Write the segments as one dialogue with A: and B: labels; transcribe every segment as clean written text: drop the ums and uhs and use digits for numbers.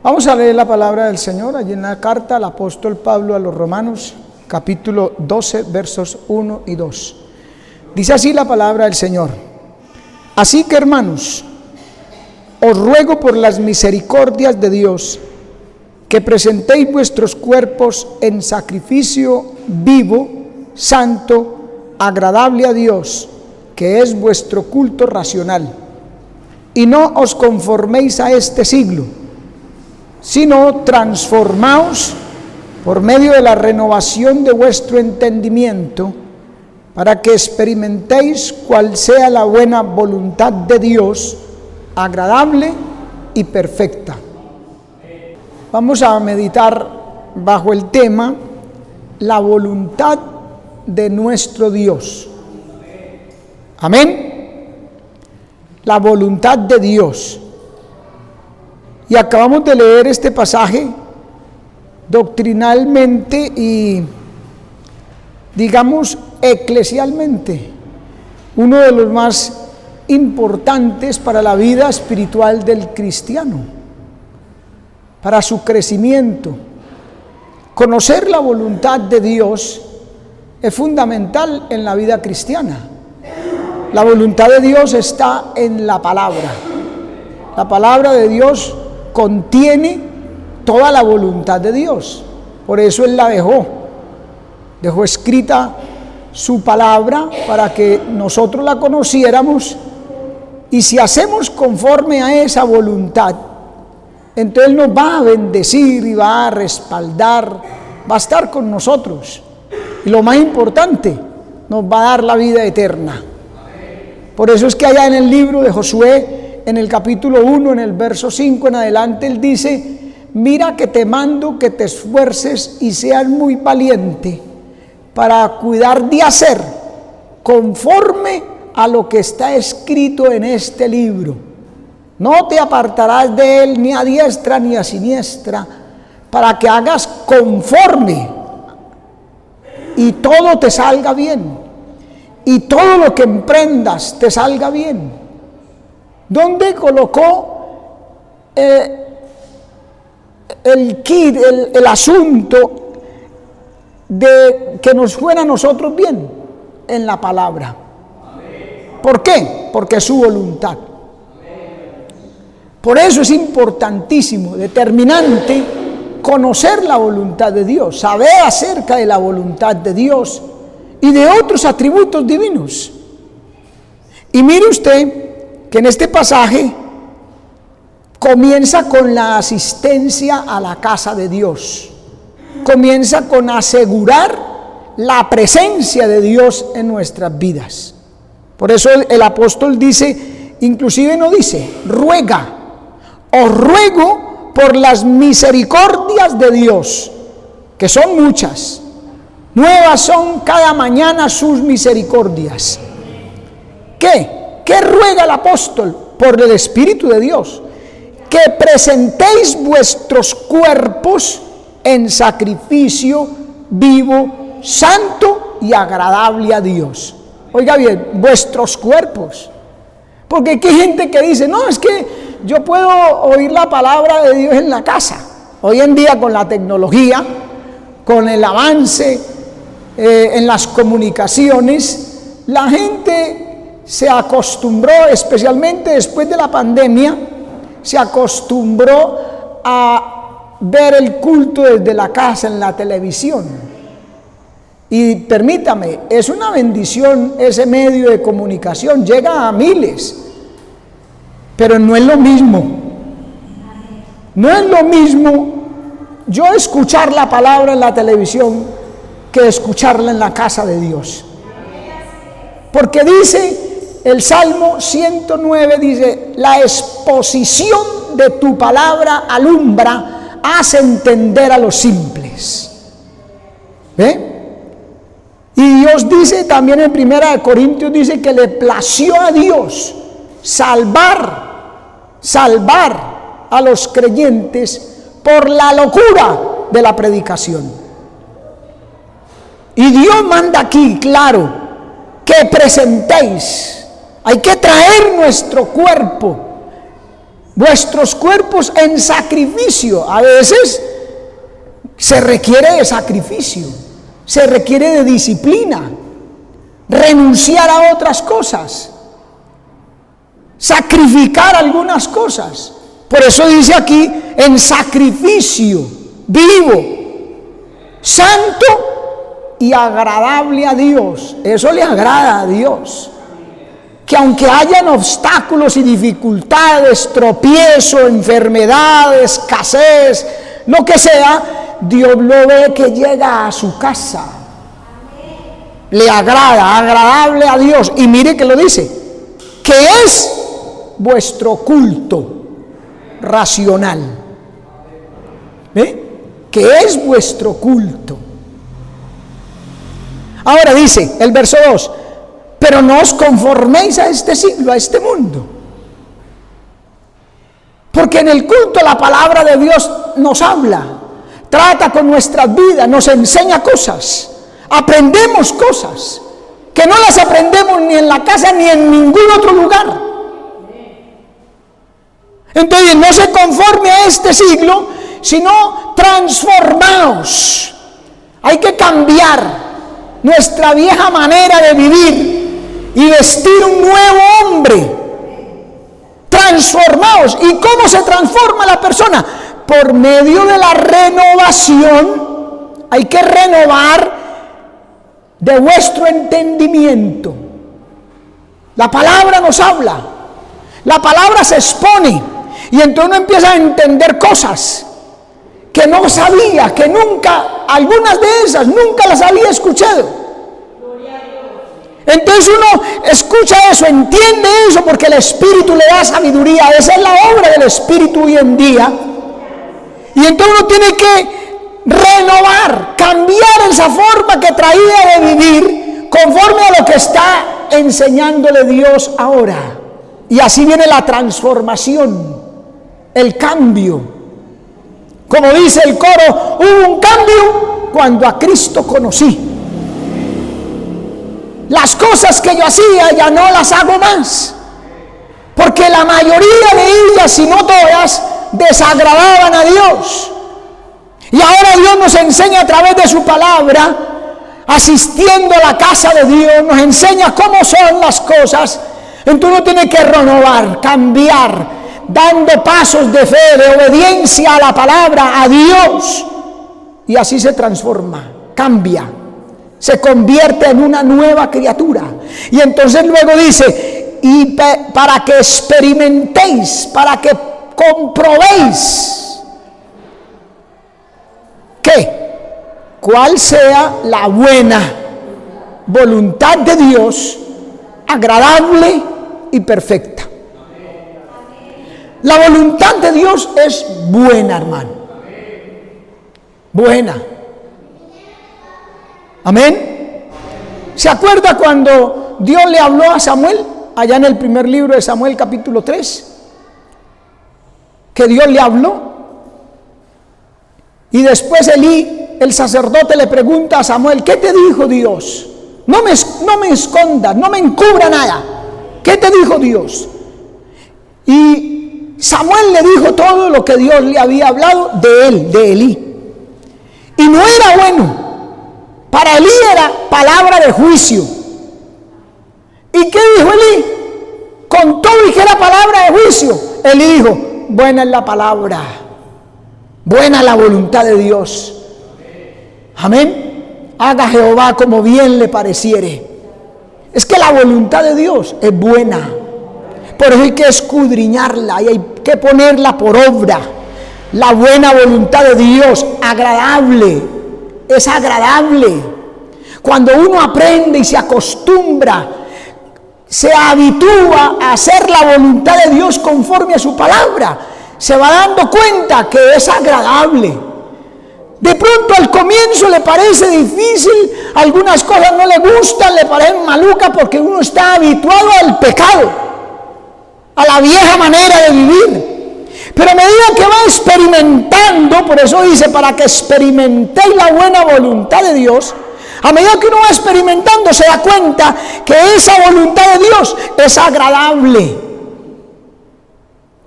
A: Vamos a leer la palabra del Señor allí en la carta al apóstol Pablo a los Romanos, capítulo 12, versos 1 y 2. Dice así la palabra del Señor: así que, hermanos, os ruego por las misericordias de Dios que presentéis vuestros cuerpos en sacrificio vivo, santo, agradable a Dios, que es vuestro culto racional. Y no os conforméis a este siglo, sino transformaos por medio de la renovación de vuestro entendimiento, para que experimentéis cuál sea la buena voluntad de Dios, agradable y perfecta. Vamos a meditar bajo el tema la voluntad de nuestro Dios. Amén. La voluntad de Dios. Y acabamos de leer este pasaje doctrinalmente y, digamos, eclesialmente, uno de los más importantes para la vida espiritual del cristiano, para su crecimiento. Conocer la voluntad de Dios es fundamental en la vida cristiana. La voluntad de Dios está en la palabra. La palabra de Dios contiene toda la voluntad de Dios. Por eso Él la dejó escrita su palabra para que nosotros la conociéramos, y si hacemos conforme a esa voluntad, entonces Él nos va a bendecir y va a respaldar, va a estar con nosotros, y lo más importante, nos va a dar la vida eterna. Por eso es que allá en el libro de Josué, en el capítulo 1, en el verso 5 en adelante, Él dice: mira que te mando que te esfuerces y seas muy valiente para cuidar de hacer conforme a lo que está escrito en este libro. No te apartarás de él ni a diestra ni a siniestra, para que hagas conforme y todo te salga bien, y todo lo que emprendas te salga bien. ¿Dónde colocó el asunto de que nos fuera a nosotros bien? En la palabra. ¿Por qué? Porque es su voluntad. Por eso es importantísimo, determinante, conocer la voluntad de Dios, saber acerca de la voluntad de Dios y de otros atributos divinos. Y mire usted que en este pasaje comienza con la asistencia a la casa de Dios. Comienza con asegurar la presencia de Dios en nuestras vidas. Por eso el apóstol dice, inclusive no dice, ruega, os ruego por las misericordias de Dios, que son muchas. Nuevas son cada mañana sus misericordias. ¿Qué ruega el apóstol? Por el Espíritu de Dios, que presentéis vuestros cuerpos en sacrificio vivo, santo y agradable a Dios. Oiga bien, vuestros cuerpos. Porque aquí hay gente que dice, no, es que yo puedo oír la palabra de Dios en la casa. Hoy en día, con la tecnología, con el avance en las comunicaciones, la gente se acostumbró, especialmente después de la pandemia, se acostumbró a ver el culto desde la casa en la televisión. Y permítame, es una bendición ese medio de comunicación, llega a miles, pero no es lo mismo. No es lo mismo yo escuchar la palabra en la televisión que escucharla en la casa de Dios. Porque dice el Salmo 109, dice, la exposición de tu palabra alumbra, hace entender a los simples. ¿Ve? Y Dios dice también en 1 Corintios, dice que le plació a Dios salvar a los creyentes por la locura de la predicación. Y Dios manda aquí, claro, que presentéis, hay que traer nuestro cuerpo vuestros cuerpos en sacrificio. A veces se requiere de sacrificio, se requiere de disciplina, renunciar a otras cosas, sacrificar algunas cosas. Por eso dice aquí, en sacrificio vivo, santo y agradable a Dios. Eso le agrada a Dios. Que aunque hayan obstáculos y dificultades, tropiezo, enfermedad, escasez, lo que sea, Dios lo ve que llega a su casa. Le agrada, agradable a Dios. Y mire que lo dice, que es vuestro culto racional. Que es vuestro culto. Ahora dice el verso 2, pero no os conforméis a este siglo, a este mundo. Porque en el culto la palabra de Dios nos habla, trata con nuestras vidas, nos enseña cosas, aprendemos cosas que no las aprendemos ni en la casa ni en ningún otro lugar. Entonces no se conforme a este siglo, sino transformaos. Hay que cambiar nuestra vieja manera de vivir y vestir un nuevo hombre. Transformaos. ¿Y cómo se transforma la persona? Por medio de la renovación. Hay que renovar de vuestro entendimiento. La palabra nos habla, la palabra se expone, y entonces uno empieza a entender cosas que no sabía, que nunca, algunas de esas nunca las había escuchado. Entonces uno escucha eso, entiende eso, porque el Espíritu le da sabiduría. Esa es la obra del Espíritu hoy en día. Y entonces uno tiene que renovar, cambiar esa forma que traía de vivir conforme a lo que está enseñándole Dios ahora. Y así viene la transformación, el cambio. Como dice el coro, hubo un cambio cuando a Cristo conocí. Las cosas que yo hacía ya no las hago más, porque la mayoría de ellas, si no todas, desagradaban a Dios. Y ahora Dios nos enseña a través de su palabra, asistiendo a la casa de Dios, nos enseña cómo son las cosas. Entonces uno tiene que renovar, cambiar, dando pasos de fe, de obediencia a la palabra, a Dios. Y así se transforma, cambia, se convierte en una nueva criatura. Y entonces luego dice, y para que experimentéis, para que comprobéis, ¿qué? ¿Cuál sea la buena voluntad de Dios, agradable y perfecta? La voluntad de Dios es buena, hermano. Buena. Amén. ¿Se acuerda cuando Dios le habló a Samuel, allá en el primer libro de Samuel, capítulo 3? Que Dios le habló. Y después Elí, el sacerdote, le pregunta a Samuel, ¿qué te dijo Dios? No me escondas, no me encubra nada. ¿Qué te dijo Dios? Y Samuel le dijo todo lo que Dios le había hablado de él, de Elí. Y no era bueno. Para Elí era palabra de juicio. ¿Y qué dijo Elí? Con todo y que era palabra de juicio, Elí dijo, buena es la palabra, buena la voluntad de Dios. Amén. Haga Jehová como bien le pareciere. Es que la voluntad de Dios es buena. Por eso hay que escudriñarla y hay que ponerla por obra. La buena voluntad de Dios, agradable, es agradable. Cuando uno aprende y se acostumbra, se habitúa a hacer la voluntad de Dios conforme a su palabra, se va dando cuenta que es agradable. De pronto al comienzo le parece difícil, algunas cosas no le gustan, le parecen malucas porque uno está habituado al pecado, a la vieja manera de vivir. Pero a medida que va experimentando, por eso dice, para que experimentéis la buena voluntad de Dios, a medida que uno va experimentando se da cuenta que esa voluntad de Dios es agradable.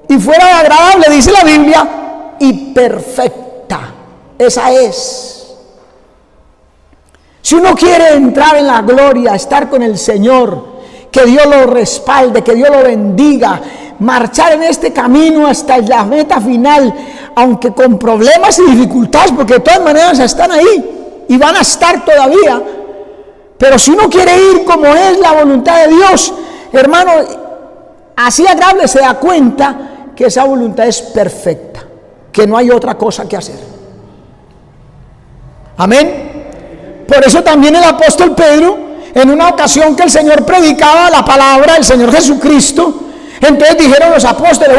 A: y fuera agradable, dice la Biblia, y perfecta. Esa es. Si uno quiere entrar en la gloria, estar con el Señor, que Dios lo respalde, que Dios lo bendiga, marchar en este camino hasta la meta final, aunque con problemas y dificultades, porque de todas maneras están ahí y van a estar todavía. Pero si uno quiere ir como es la voluntad de Dios, hermano, así agradable, se da cuenta que esa voluntad es perfecta, que no hay otra cosa que hacer. Amén. Por eso también el apóstol Pedro, en una ocasión que el Señor predicaba la palabra del Señor Jesucristo, entonces dijeron los apóstoles: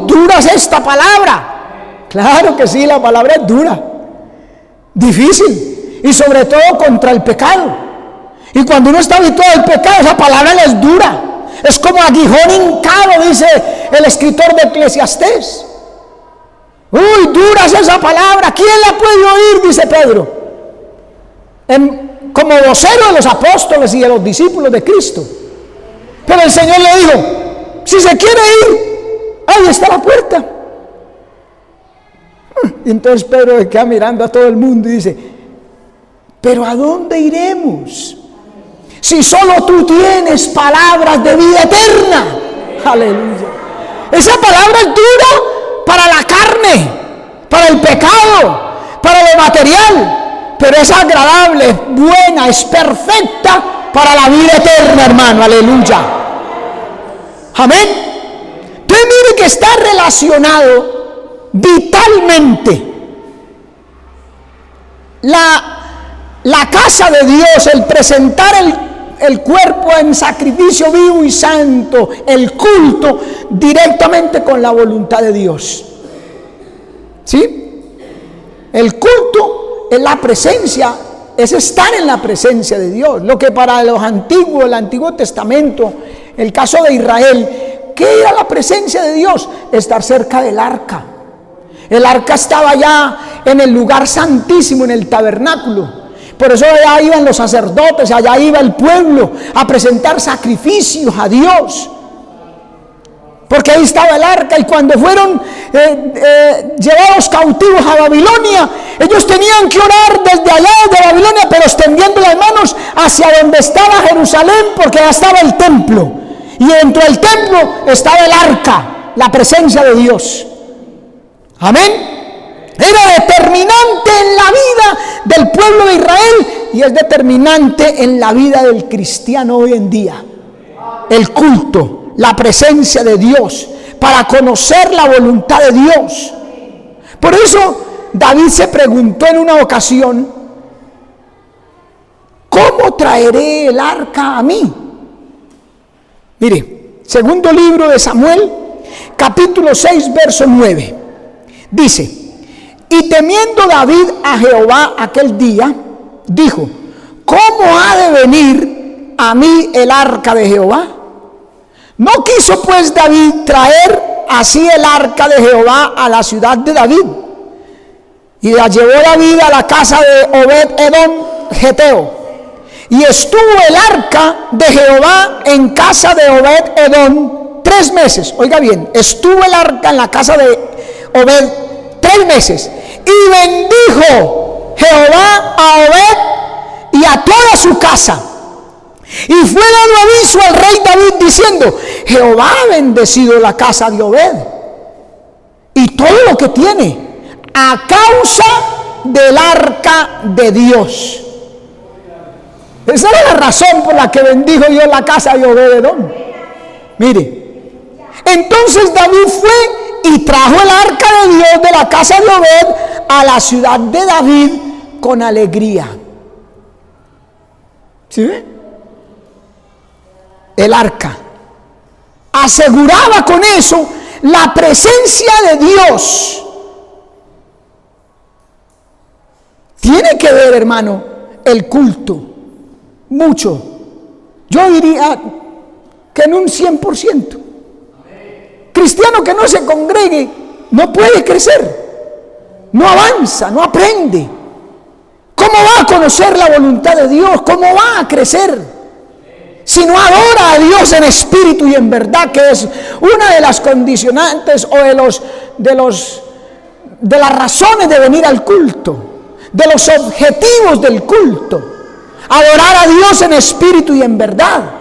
A: dura es esta palabra. Claro que sí, la palabra es dura, difícil, y sobre todo contra el pecado. Y cuando uno está habituado al pecado, esa palabra le es dura. Es como aguijón hincado, dice el escritor de Eclesiastés. Dura es esa palabra. ¿Quién la puede oír? Dice Pedro, como vocero de los apóstoles y de los discípulos de Cristo. Pero el Señor le dijo: si se quiere ir, ahí está la puerta. Y entonces Pedro se queda mirando a todo el mundo y dice: pero ¿a dónde iremos? Si solo tú tienes palabras de vida eterna. Aleluya. Esa palabra es dura para la carne, para el pecado, para lo material, pero es agradable, es buena, es perfecta para la vida eterna, hermano. Aleluya. Amén. Entonces mire que está relacionado vitalmente la casa de Dios, el presentar el cuerpo en sacrificio vivo y santo, el culto, directamente con la voluntad de Dios. ¿Sí? El culto es la presencia, es estar en la presencia de Dios. Lo que para los antiguos, el Antiguo Testamento, el caso de Israel, ¿qué era la presencia de Dios? Estar cerca del arca. El arca estaba allá en el lugar santísimo, en el tabernáculo. Por eso allá iban los sacerdotes, allá iba el pueblo a presentar sacrificios a Dios. Porque ahí estaba el arca, y cuando fueron llevados cautivos a Babilonia, ellos tenían que orar desde allá de Babilonia, pero extendiendo las manos hacia donde estaba Jerusalén, porque allá estaba el templo. Y dentro del templo estaba el arca, la presencia de Dios. Amén. Era determinante en la vida del pueblo de Israel y es determinante en la vida del cristiano hoy en día. El culto, la presencia de Dios, para conocer la voluntad de Dios. Por eso David se preguntó en una ocasión: ¿cómo traeré el arca a mí? Mire, segundo libro de Samuel, capítulo 6, verso 9. Dice: y temiendo David a Jehová aquel día, dijo: ¿cómo ha de venir a mí el arca de Jehová? No quiso pues David traer así el arca de Jehová a la ciudad de David, y la llevó David a la casa de Obed-edom Geteo, y estuvo el arca de Jehová en casa de Obed-edom 3 meses. Oiga bien, estuvo el arca en la casa de Obed 3 meses, y bendijo Jehová a Obed y a toda su casa. Y fue dado aviso al rey David diciendo: Jehová ha bendecido la casa de Obed y todo lo que tiene a causa del arca de Dios. Esa era la razón por la que bendijo Dios la casa de Obed-edom. Mire, entonces David fue y trajo el arca de Dios de la casa de Obed a la ciudad de David con alegría. ¿Sí ve? El arca aseguraba con eso la presencia de Dios. Tiene que ver, hermano, el culto, mucho. Yo diría que en un 100%. Cristiano que no se congregue no puede crecer, no avanza, no aprende. ¿Cómo va a conocer la voluntad de Dios? ¿Cómo va a crecer? sino adora a Dios en espíritu y en verdad, que es una de las condicionantes o de las razones de venir al culto, de los objetivos del culto, adorar a Dios en espíritu y en verdad.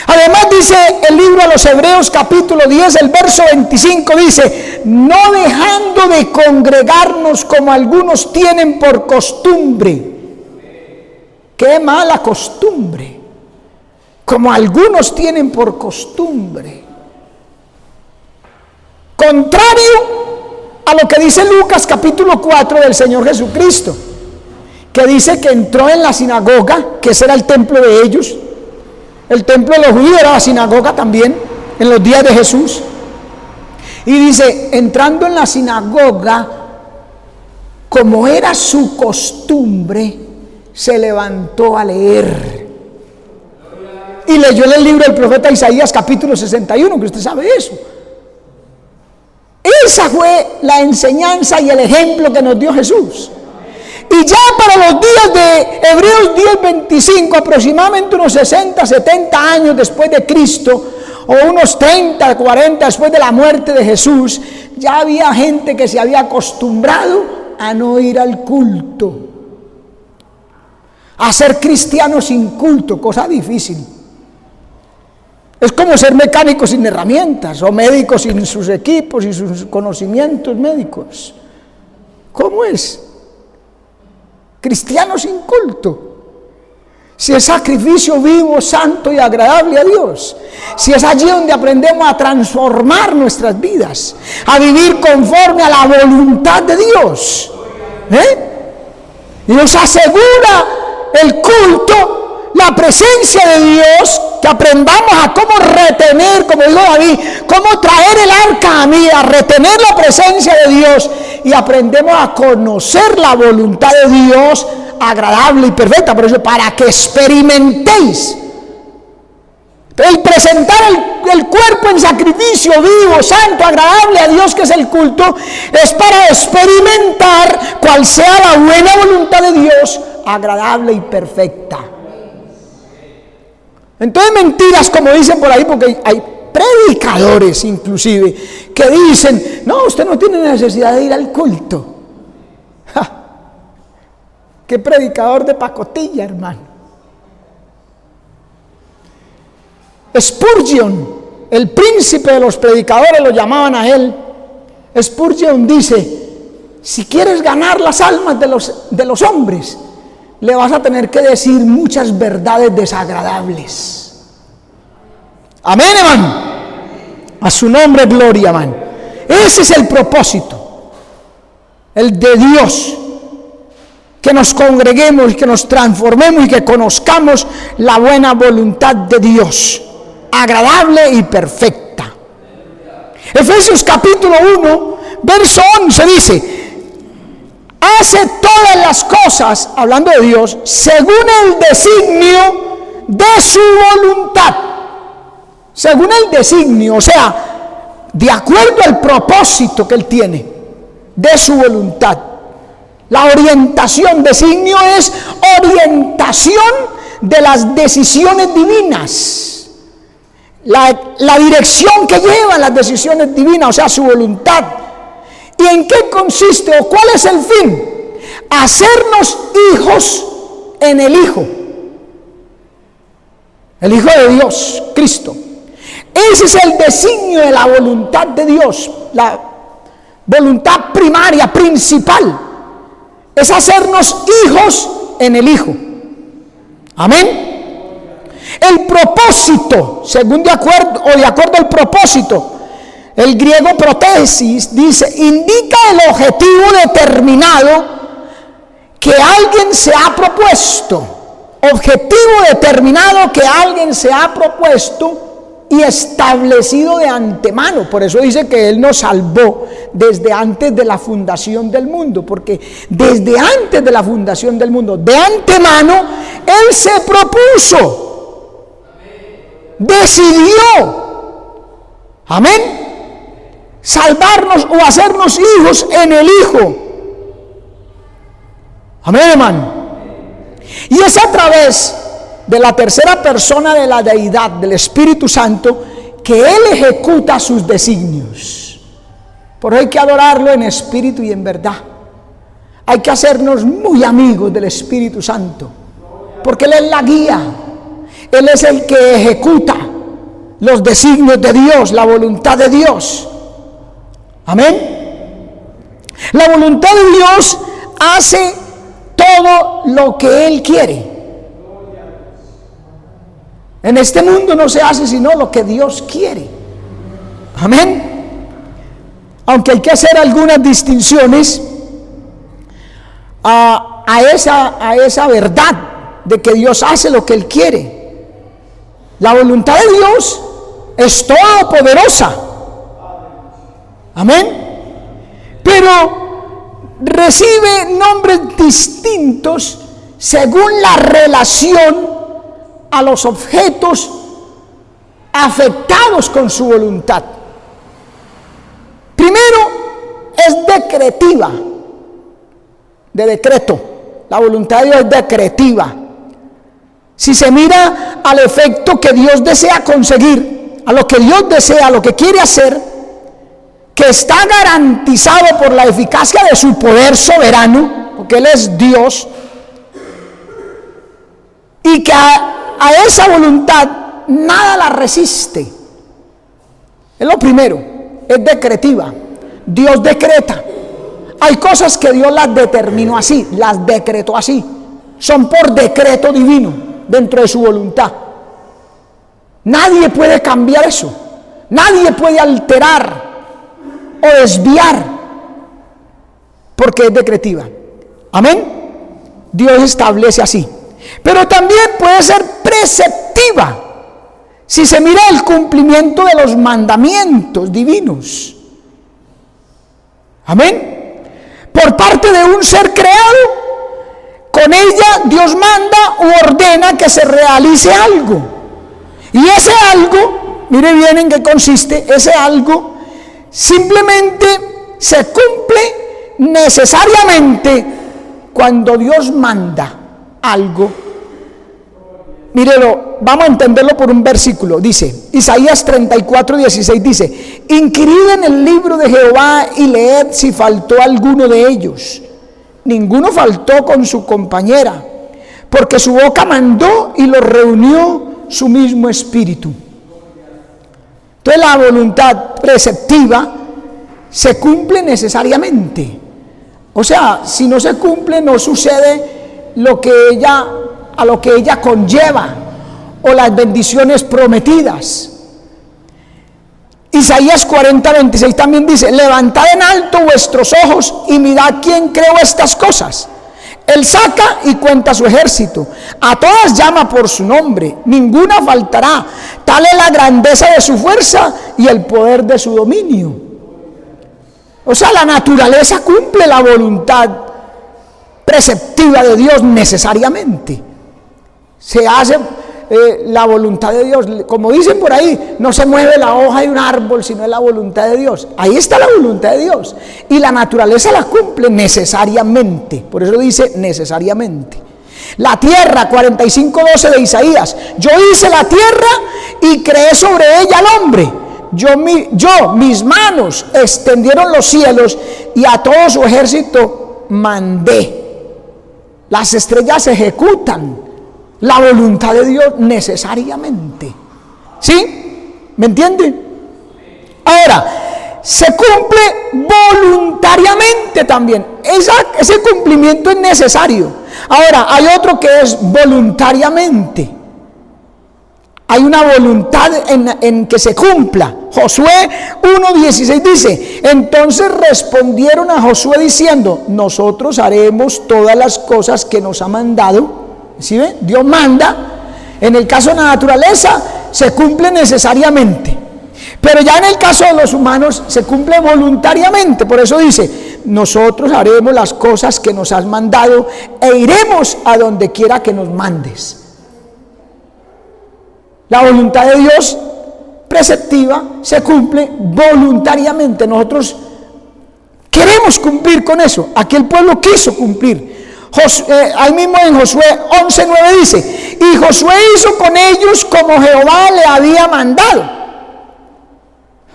A: Además dice el libro a los Hebreos capítulo 10, el verso 25 dice: no dejando de congregarnos como algunos tienen por costumbre. Qué mala costumbre, como algunos tienen por costumbre. Contrario a lo que dice Lucas capítulo 4 del Señor Jesucristo, que dice que entró en la sinagoga, que ese era el templo de ellos. El templo de los judíos era la sinagoga también, en los días de Jesús. Y dice, entrando en la sinagoga, como era su costumbre, se levantó a leer. Y leyó en el libro del profeta Isaías capítulo 61, que usted sabe eso. Esa fue la enseñanza y el ejemplo que nos dio Jesús. Y ya para los días de Hebreos 10:25, aproximadamente unos 60, 70 años después de Cristo, o unos 30, 40 después de la muerte de Jesús, ya había gente que se había acostumbrado a no ir al culto, a ser cristiano sin culto, cosa difícil. Es como ser mecánico sin herramientas, o médico sin sus equipos y sus conocimientos médicos. ¿Cómo es? Cristiano sin culto. Si es sacrificio vivo, santo y agradable a Dios. Si es allí donde aprendemos a transformar nuestras vidas, a vivir conforme a la voluntad de Dios. Y nos asegura el culto, la presencia de Dios, que aprendamos a cómo retener, como dijo David, cómo traer el arca a mí, a retener la presencia de Dios, y aprendemos a conocer la voluntad de Dios agradable y perfecta. Por eso, para que experimentéis el presentar el cuerpo en sacrificio vivo, santo, agradable a Dios, que es el culto, es para experimentar cuál sea la buena voluntad de Dios, agradable y perfecta. Entonces, mentiras como dicen por ahí, porque hay predicadores inclusive que dicen: no, usted no tiene necesidad de ir al culto. ¡Ja! Qué predicador de pacotilla, hermano. Spurgeon, el príncipe de los predicadores, lo llamaban a él. Spurgeon dice: si quieres ganar las almas de los hombres, le vas a tener que decir muchas verdades desagradables. Amén, hermano. A su nombre gloria, hermano. Ese es el propósito, el de Dios, que nos congreguemos, que nos transformemos y que conozcamos la buena voluntad de Dios, agradable y perfecta. Efesios capítulo 1, verso 11 dice: hace todas las cosas, hablando de Dios, según el designio de su voluntad. Según el designio, o sea, de acuerdo al propósito que Él tiene, de su voluntad. La orientación, designio es orientación de las decisiones divinas. La dirección que llevan las decisiones divinas, o sea, su voluntad. ¿Y en qué consiste o cuál es el fin? Hacernos hijos en el Hijo de Dios, Cristo. Ese es el designio de la voluntad de Dios, la voluntad primaria, principal, es hacernos hijos en el Hijo. Amén. El propósito, de acuerdo al propósito, el griego protesis dice, indica el objetivo determinado que alguien se ha propuesto. Objetivo determinado que alguien se ha propuesto y establecido de antemano. Por eso dice que Él nos salvó desde antes de la fundación del mundo, porque desde antes de la fundación del mundo, de antemano, Él se propuso, decidió, amén, salvarnos o hacernos hijos en el Hijo. Amén, hermano. Y es a través de la tercera persona de la deidad, del Espíritu Santo, que Él ejecuta sus designios. Por eso hay que adorarlo en espíritu y en verdad. Hay que hacernos muy amigos del Espíritu Santo, porque Él es la guía. Él es el que ejecuta los designios de Dios, la voluntad de Dios. Amén. La voluntad de Dios hace todo lo que Él quiere. En este mundo no se hace sino lo que Dios quiere. Amén. Aunque hay que hacer algunas distinciones a esa verdad de que Dios hace lo que Él quiere. La voluntad de Dios es todopoderosa. Amén. Pero recibe nombres distintos según la relación a los objetos afectados con su voluntad. Primero, es decretiva, de decreto. La voluntad de Dios es decretiva. Si se mira al efecto que Dios desea conseguir, a lo que Dios desea, a lo que quiere hacer, que está garantizado por la eficacia de su poder soberano, porque Él es Dios, y que a esa voluntad nada la resiste. Es lo primero, es decretiva. Dios decreta. Hay cosas que Dios las determinó así, las decretó así. Son por decreto divino dentro de su voluntad. Nadie puede cambiar eso. Nadie puede alterar o desviar, porque es decretiva. Amén. Dios establece así. Pero también puede ser preceptiva, si se mira el cumplimiento de los mandamientos divinos. Amén. Por parte de un ser creado, con ella Dios manda u ordena que se realice algo. Y ese algo, mire bien en qué consiste, ese algo simplemente se cumple necesariamente cuando Dios manda algo. Mírelo, vamos a entenderlo por un versículo. Dice, Isaías 34:16 dice: inquirid en el libro de Jehová y leed si faltó alguno de ellos. Ninguno faltó con su compañera, porque su boca mandó y los reunió su mismo espíritu. Entonces la voluntad preceptiva se cumple necesariamente. O sea, si no se cumple, no sucede a lo que ella conlleva, o las bendiciones prometidas. Isaías 40:26 también dice: levantad en alto vuestros ojos y mirad quién creó estas cosas. Él saca y cuenta su ejército, a todas llama por su nombre, ninguna faltará. Tal es la grandeza de su fuerza y el poder de su dominio. O sea, la naturaleza cumple la voluntad preceptiva de Dios necesariamente. Se hace la voluntad de Dios. Como dicen por ahí, no se mueve la hoja de un árbol, sino es la voluntad de Dios. Ahí está la voluntad de Dios. Y la naturaleza la cumple necesariamente. Por eso dice necesariamente. La tierra, 45:12 de Isaías: yo hice la tierra y creé sobre ella al hombre. Mis manos extendieron los cielos y a todo su ejército mandé. Las estrellas ejecutan la voluntad de Dios necesariamente. ¿Sí? ¿Me entienden? Ahora, se cumple voluntariamente también. Ese cumplimiento es necesario. Ahora, hay otro que es voluntariamente. Hay una voluntad en que se cumpla. Josué 1:16 dice: entonces respondieron a Josué diciendo: nosotros haremos todas las cosas que nos ha mandado. ¿Sí ven? Dios manda. En el caso de la naturaleza se cumple necesariamente, pero ya en el caso de los humanos se cumple voluntariamente. Por eso dice: nosotros haremos las cosas que nos has mandado e iremos a donde quiera que nos mandes. La voluntad de Dios preceptiva se cumple voluntariamente. Nosotros queremos cumplir con eso. Aquí el pueblo quiso cumplir. Ahí mismo en Josué 11:9 dice, y Josué hizo con ellos como Jehová le había mandado.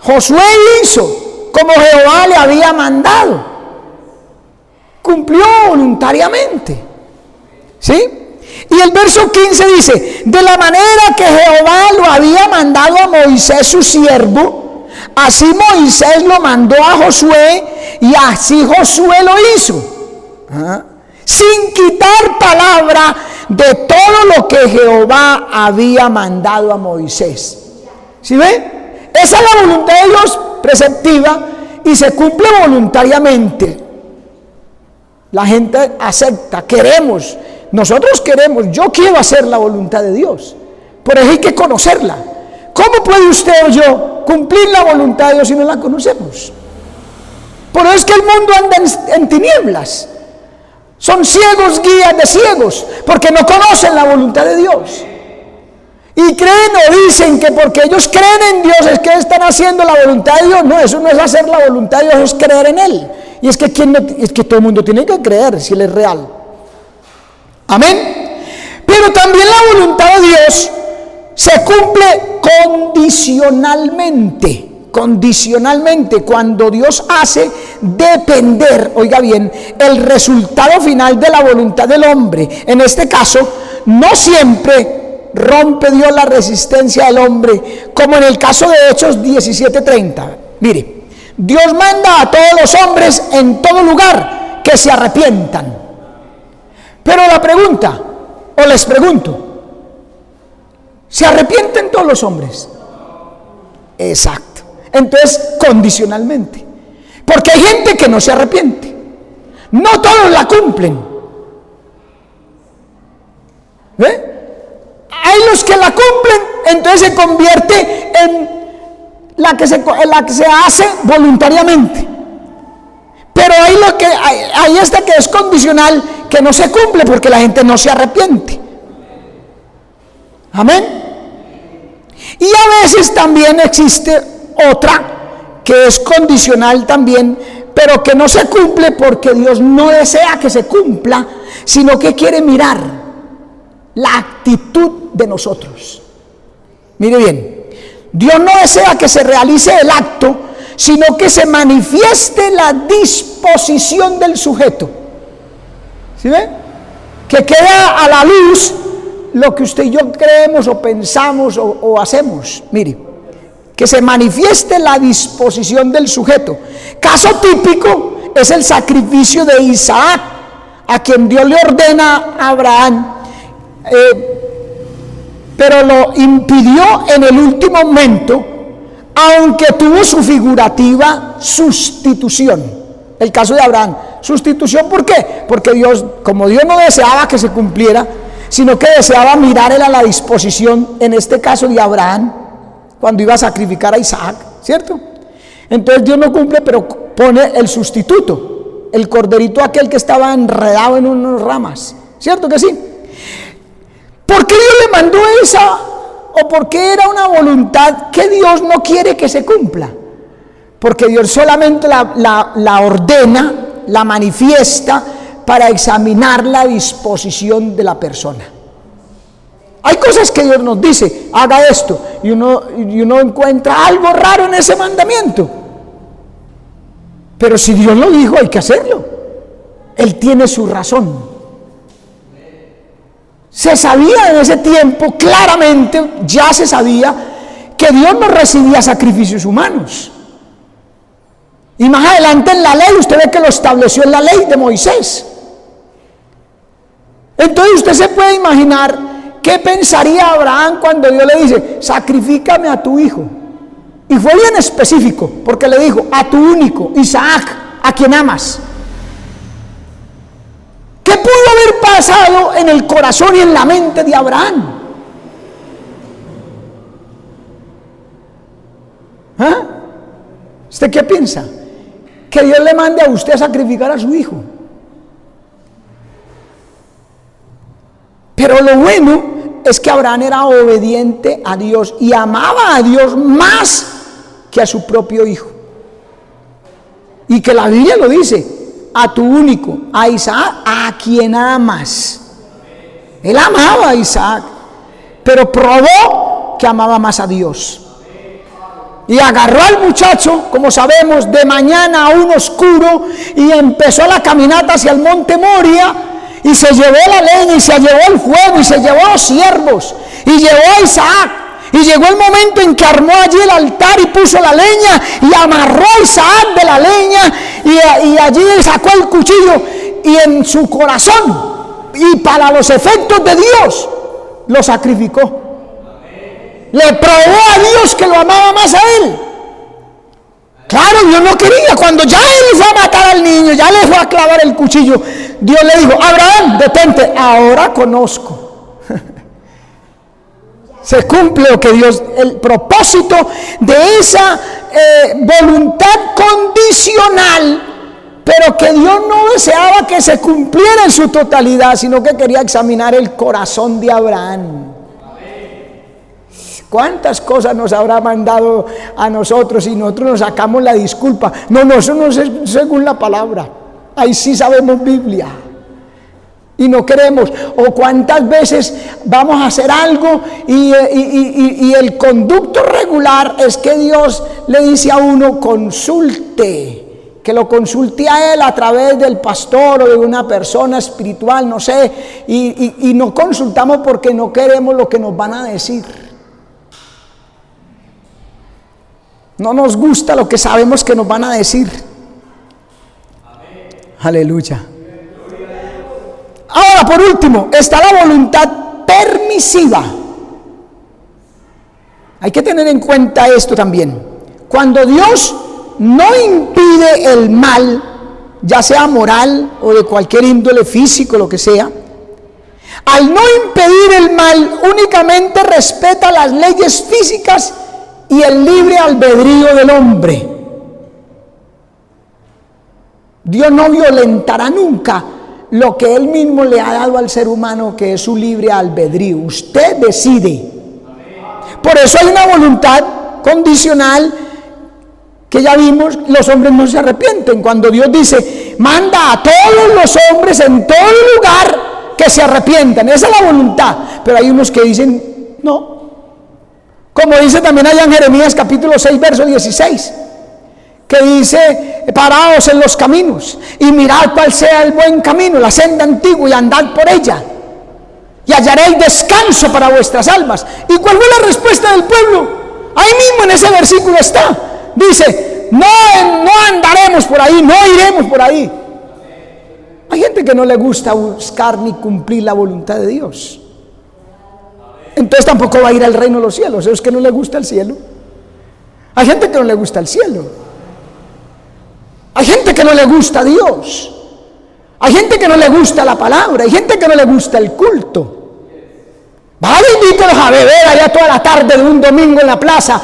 A: Josué hizo como Jehová le había mandado. Cumplió voluntariamente. ¿Sí? Y el verso 15 dice, de la manera que Jehová lo había mandado a Moisés su siervo, así Moisés lo mandó a Josué y así Josué lo hizo. Sin quitar palabra de todo lo que Jehová había mandado a Moisés. ¿Sí ve? Esa es la voluntad de Dios preceptiva y se cumple voluntariamente. La gente acepta, queremos, nosotros queremos, yo quiero hacer la voluntad de Dios, pero hay que conocerla. ¿Cómo puede usted o yo cumplir la voluntad de Dios si no la conocemos? Por eso es que el mundo anda en tinieblas. Son ciegos guías de ciegos, porque no conocen la voluntad de Dios. Y creen o dicen que porque ellos creen en Dios es que están haciendo la voluntad de Dios. No, eso no es hacer la voluntad de Dios, es creer en Él. Y es que, es que todo el mundo tiene que creer si Él es real. Amén. Pero también la voluntad de Dios se cumple condicionalmente. Condicionalmente, cuando Dios hace depender, oiga bien, el resultado final de la voluntad del hombre. En este caso, no siempre rompe Dios la resistencia del hombre, como en el caso de Hechos 17:30. Mire, Dios manda a todos los hombres en todo lugar que se arrepientan. Pero la pregunta, o les pregunto, ¿se arrepienten todos los hombres? Exacto. Entonces, condicionalmente. Porque hay gente que no se arrepiente. No todos la cumplen. ¿Ve? Hay los que la cumplen, entonces se convierte en la que se hace voluntariamente. Pero hay esta que es condicional, que no se cumple porque la gente no se arrepiente. Amén. Y a veces también existe otra que es condicional también, pero que no se cumple porque Dios no desea que se cumpla, sino que quiere mirar la actitud de nosotros. Mire bien, Dios no desea que se realice el acto, sino que se manifieste la disposición del sujeto. ¿Sí ve? Que queda a la luz lo que usted y yo creemos o pensamos o hacemos. Mire, que se manifieste la disposición del sujeto. Caso típico es el sacrificio de Isaac, a quien Dios le ordena a Abraham, pero lo impidió en el último momento, aunque tuvo su figurativa sustitución. El caso de Abraham, sustitución, ¿por qué? Porque Dios, como Dios no deseaba que se cumpliera, sino que deseaba mirar a la disposición, en este caso de Abraham, cuando iba a sacrificar a Isaac, ¿cierto? Entonces Dios no cumple, pero pone el sustituto, el corderito aquel que estaba enredado en unas ramas, ¿cierto que sí? ¿Por qué Dios le mandó esa? ¿O por qué era una voluntad que Dios no quiere que se cumpla? Porque Dios solamente la ordena, la manifiesta para examinar la disposición de la persona. Hay cosas que Dios nos dice, haga esto, y uno encuentra algo raro en ese mandamiento. Pero si Dios lo dijo, hay que hacerlo. Él tiene su razón. Se sabía en ese tiempo, claramente, ya se sabía que Dios no recibía sacrificios humanos. Y más adelante en la ley, usted ve que lo estableció en la ley de Moisés. Entonces usted se puede imaginar qué pensaría Abraham cuando Dios le dice, sacrifícame a tu hijo. Y fue bien específico, porque le dijo, a tu único, Isaac, a quien amas. ¿Qué pudo haber pasado en el corazón y en la mente de Abraham? ¿Ah? ¿Usted qué piensa? Que Dios le mande a usted a sacrificar a su hijo. Pero lo bueno es que Abraham era obediente a Dios y amaba a Dios más que a su propio hijo. Y que la Biblia lo dice, a tu único, a Isaac, a quien amas. Él amaba a Isaac, pero probó que amaba más a Dios. Y agarró al muchacho, como sabemos, de mañana aún oscuro, y empezó la caminata hacia el monte Moria, y se llevó la leña, y se llevó el fuego, y se llevó los siervos, y llevó a Isaac. Y llegó el momento en que armó allí el altar y puso la leña, y amarró a Isaac de la leña, y allí sacó el cuchillo, y en su corazón, y para los efectos de Dios, lo sacrificó. Le probó a Dios que lo amaba más a él. Claro, Dios no quería. Cuando ya él fue a matar al niño, ya le fue a clavar el cuchillo, Dios le dijo: Abraham, detente, ahora conozco. Se cumple lo que Dios, el propósito de esa voluntad condicional, pero que Dios no deseaba que se cumpliera en su totalidad, sino que quería examinar el corazón de Abraham. ¿Cuántas cosas nos habrá mandado a nosotros y nosotros nos sacamos la disculpa? No, eso no es según la palabra. Ahí sí sabemos Biblia y no queremos. O cuántas veces vamos a hacer algo y el conducto regular es que Dios le dice a uno: consulte, que lo consulte a él a través del pastor o de una persona espiritual, no sé, y no consultamos porque no queremos lo que nos van a decir. No nos gusta lo que sabemos que nos van a decir. Amén. Aleluya. Ahora, por último, está la voluntad permisiva. Hay que tener en cuenta esto también. Cuando Dios no impide el mal, ya sea moral o de cualquier índole físico, lo que sea, al no impedir el mal, únicamente respeta las leyes físicas y el libre albedrío del hombre. Dios no violentará nunca lo que Él mismo le ha dado al ser humano, que es su libre albedrío. Usted decide. Por eso hay una voluntad condicional que ya vimos. Los hombres no se arrepienten. Cuando Dios dice: manda a todos los hombres en todo lugar que se arrepientan, esa es la voluntad. Pero hay unos que dicen: no. Como dice también allá en Jeremías capítulo 6, verso 16, que dice: paraos en los caminos y mirad cuál sea el buen camino, la senda antigua, y andad por ella, y hallaréis descanso para vuestras almas. ¿Y cuál fue la respuesta del pueblo? Ahí mismo en ese versículo está. Dice: no andaremos por ahí, no iremos por ahí. Hay gente que no le gusta buscar ni cumplir la voluntad de Dios. Entonces tampoco va a ir al reino de los cielos. Es que no le gusta el cielo. Hay gente que no le gusta el cielo. Hay gente que no le gusta Dios. Hay gente que no le gusta la palabra. Hay gente que no le gusta el culto. Vaya, invítelos a beber allá toda la tarde de un domingo en la plaza,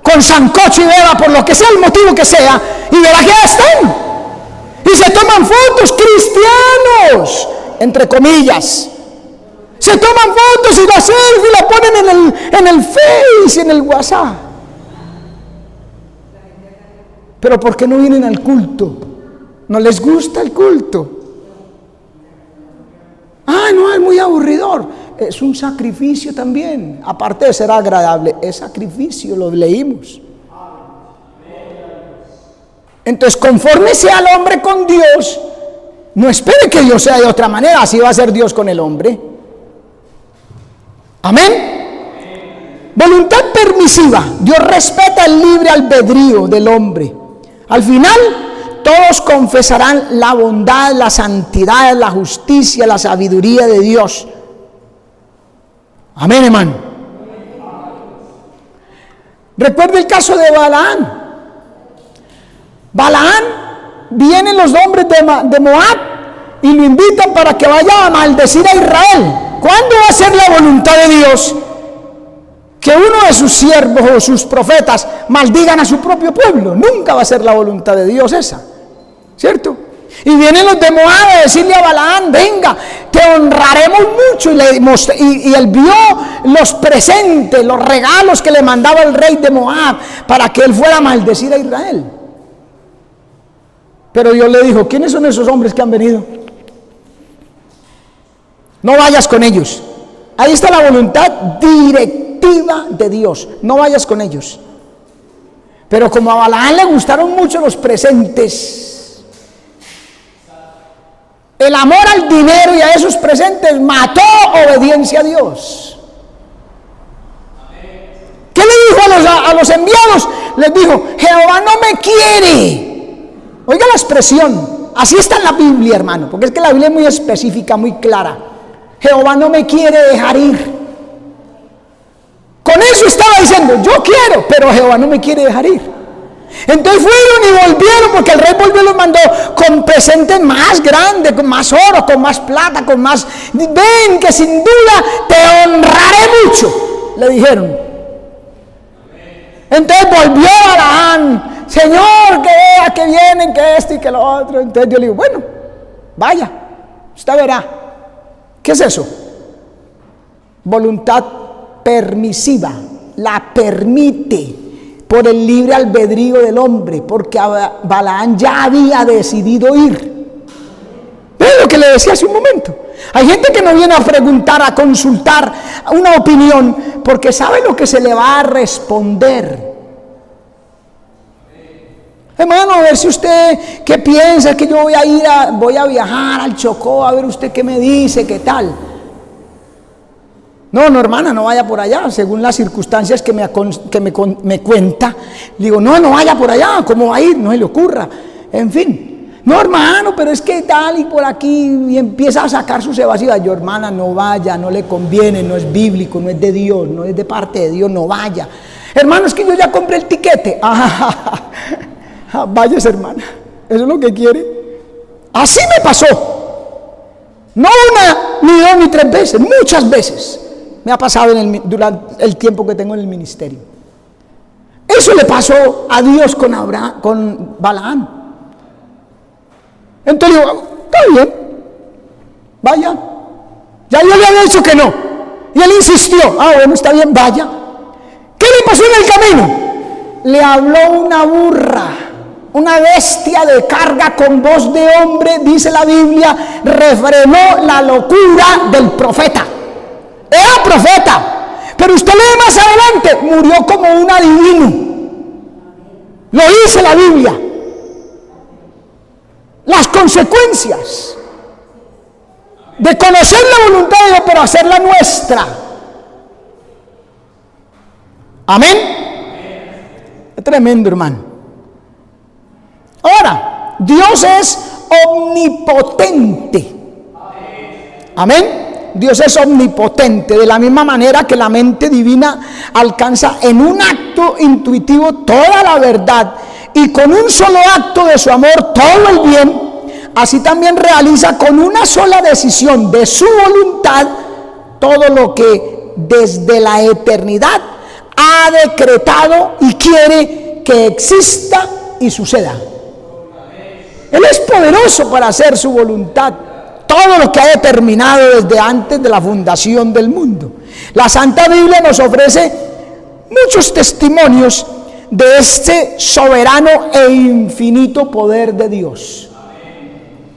A: con sancocho y beba, por lo que sea el motivo que sea, y verá que ya están. Y se toman fotos, cristianos, entre comillas. Se toman fotos y la selfie la ponen en el Face y en el WhatsApp. Pero ¿por qué no vienen al culto? ¿No les gusta el culto? No, es muy aburridor. Es un sacrificio también. Aparte de ser agradable, es sacrificio, lo leímos. Entonces, conforme sea el hombre con Dios, no espere que Dios sea de otra manera. Así va a ser Dios con el hombre. Amén. Voluntad permisiva. Dios respeta el libre albedrío del hombre. Al final, todos confesarán la bondad, la santidad, la justicia, la sabiduría de Dios. Amén, hermano. Recuerda el caso de Balaán. Balaán, vienen los hombres de Moab y lo invitan para que vaya a maldecir a Israel. ¿Cuándo va a ser la voluntad de Dios que uno de sus siervos o sus profetas maldigan a su propio pueblo? Nunca va a ser la voluntad de Dios esa, ¿cierto? Y vienen los de Moab a decirle a Balaán: venga, te honraremos mucho. Y él vio los presentes, los regalos que le mandaba el rey de Moab para que él fuera a maldecir a Israel. Pero Dios le dijo, ¿quiénes son esos hombres que han venido? No vayas con ellos. Ahí está la voluntad directiva de Dios. No vayas con ellos. Pero como a Balaán le gustaron mucho los presentes, el amor al dinero y a esos presentes mató obediencia a Dios. ¿Qué le dijo a los enviados? Les dijo, Jehová no me quiere. Oiga la expresión, así está en la Biblia, hermano, porque es que la Biblia es muy específica, muy clara. Jehová no me quiere dejar ir. Con eso estaba diciendo, yo quiero, pero Jehová no me quiere dejar ir. Entonces fueron y volvieron, porque el rey volvió y los mandó con presentes más grandes, con más oro, con más plata, con más... Ven, que sin duda te honraré mucho, le dijeron. Entonces volvió Balaán, Señor, que vea que vienen, que esto y que lo otro. Entonces Dios le dijo, bueno, vaya, usted verá. ¿Qué es eso? Voluntad permisiva, la permite por el libre albedrío del hombre, porque Balaán ya había decidido ir. ¿Ves lo que le decía hace un momento? Hay gente que no viene a preguntar, a consultar una opinión, porque sabe lo que se le va a responder. Hermano, a ver si usted, ¿qué piensa? Que yo voy a viajar al Chocó, a ver usted qué me dice, qué tal. No, hermana, no vaya por allá, según las circunstancias que me cuenta. Le digo, no vaya por allá, ¿cómo va a ir? No se le ocurra. En fin. No, hermano, pero es que tal y por aquí, y empieza a sacar sus evasivas. Yo, hermana, no vaya, no le conviene, no es bíblico, no es de Dios, no es de parte de Dios, no vaya. Hermano, es que yo ya compré el tiquete. Váyase, hermana, eso es lo que quiere. Así me pasó. No una, ni dos, ni tres veces, muchas veces me ha pasado durante el tiempo que tengo en el ministerio. Eso le pasó a Dios con Balaán. Entonces digo, está bien, vaya. Ya yo le había dicho que no, y él insistió, bueno, está bien, vaya. ¿Qué le pasó en el camino? Le habló una burra, una bestia de carga con voz de hombre, dice la Biblia, refrenó la locura del profeta. Era profeta, pero usted lee más adelante, murió como un adivino. Lo dice la Biblia. Las consecuencias de conocer la voluntad de Dios, pero hacerla nuestra. Amén. Es tremendo, hermano. Ahora, Dios es omnipotente. Amén. Dios es omnipotente, de la misma manera que la mente divina alcanza en un acto intuitivo toda la verdad y con un solo acto de su amor todo el bien, así también realiza con una sola decisión de su voluntad todo lo que desde la eternidad ha decretado y quiere que exista y suceda. Él es poderoso para hacer su voluntad, todo lo que ha determinado desde antes de la fundación del mundo. La Santa Biblia nos ofrece muchos testimonios de este soberano e infinito poder de Dios.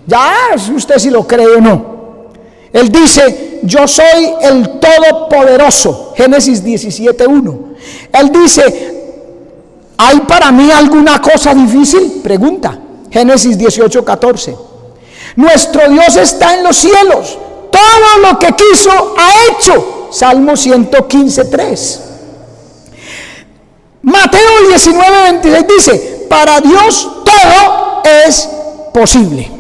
A: Ya, usted si lo cree o no. Él dice, yo soy el Todopoderoso, Génesis 17:1. Él dice, ¿hay para mí alguna cosa difícil? Pregunta, Génesis 18:14. Nuestro Dios está en los cielos, todo lo que quiso ha hecho, Salmo 115:3. Mateo 19:26 dice, para Dios todo es posible.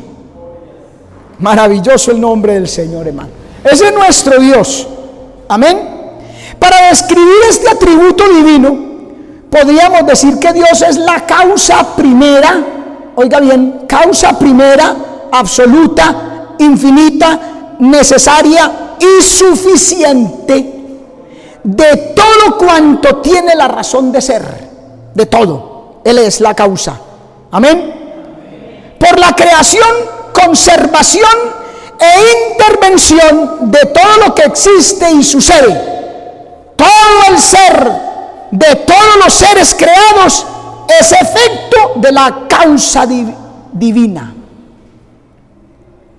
A: Maravilloso el nombre del Señor, hermano. Ese es nuestro Dios. Amén. Para describir este atributo divino, podríamos decir que Dios es la causa primera, oiga bien, causa primera, absoluta, infinita, necesaria y suficiente de todo cuanto tiene la razón de ser, de todo. Él es la causa. Amén. Por la creación, conservación e intervención de todo lo que existe y sucede. Todo el ser de todos los seres creados es efecto de la causa divina.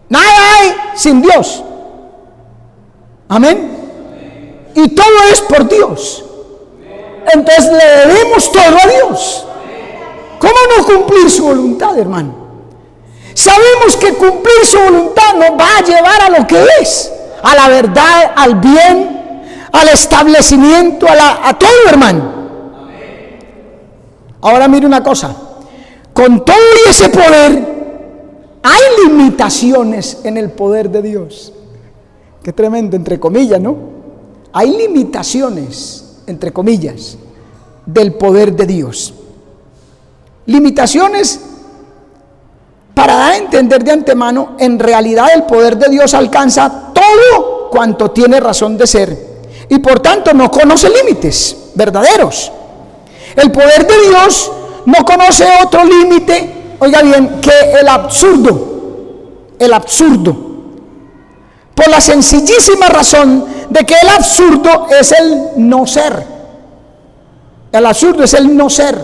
A: Nada hay sin Dios. Amén. Y todo es por Dios. Entonces le debemos todo a Dios. ¿Cómo no cumplir su voluntad, hermano? Sabemos que cumplir su voluntad nos va a llevar a lo que es, a la verdad, al bien, al establecimiento, a todo, hermano. Ahora mire una cosa, con todo y ese poder, hay limitaciones en el poder de Dios. Qué tremendo, entre comillas, ¿no? Hay limitaciones, entre comillas, del poder de Dios. Limitaciones para dar a entender de antemano, en realidad el poder de Dios alcanza todo cuanto tiene razón de ser y por tanto no conoce límites verdaderos. El poder de Dios no conoce otro límite, oiga bien, que el absurdo, por la sencillísima razón de que el absurdo es el no ser. El absurdo es el no ser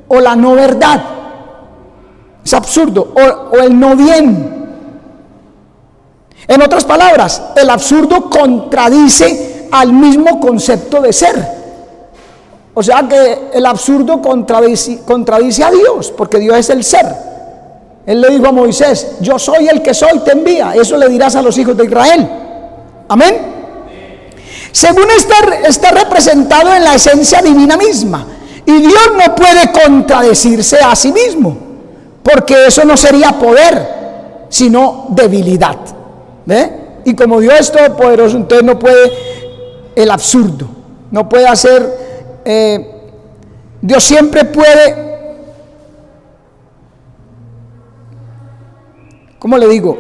A: o la no verdad. Es absurdo o el no bien. En otras palabras, el absurdo contradice al mismo concepto de ser. O sea que el absurdo contradice a Dios, porque Dios es el ser. Él le dijo a Moisés: yo soy el que soy, te envía. Eso le dirás a los hijos de Israel. Amén. Según está representado en la esencia divina misma. Y Dios no puede contradecirse a sí mismo, porque eso no sería poder, sino debilidad. ¿Ve? Y como Dios es todopoderoso, entonces no puede el absurdo, no puede hacer... Dios siempre puede, ¿cómo le digo?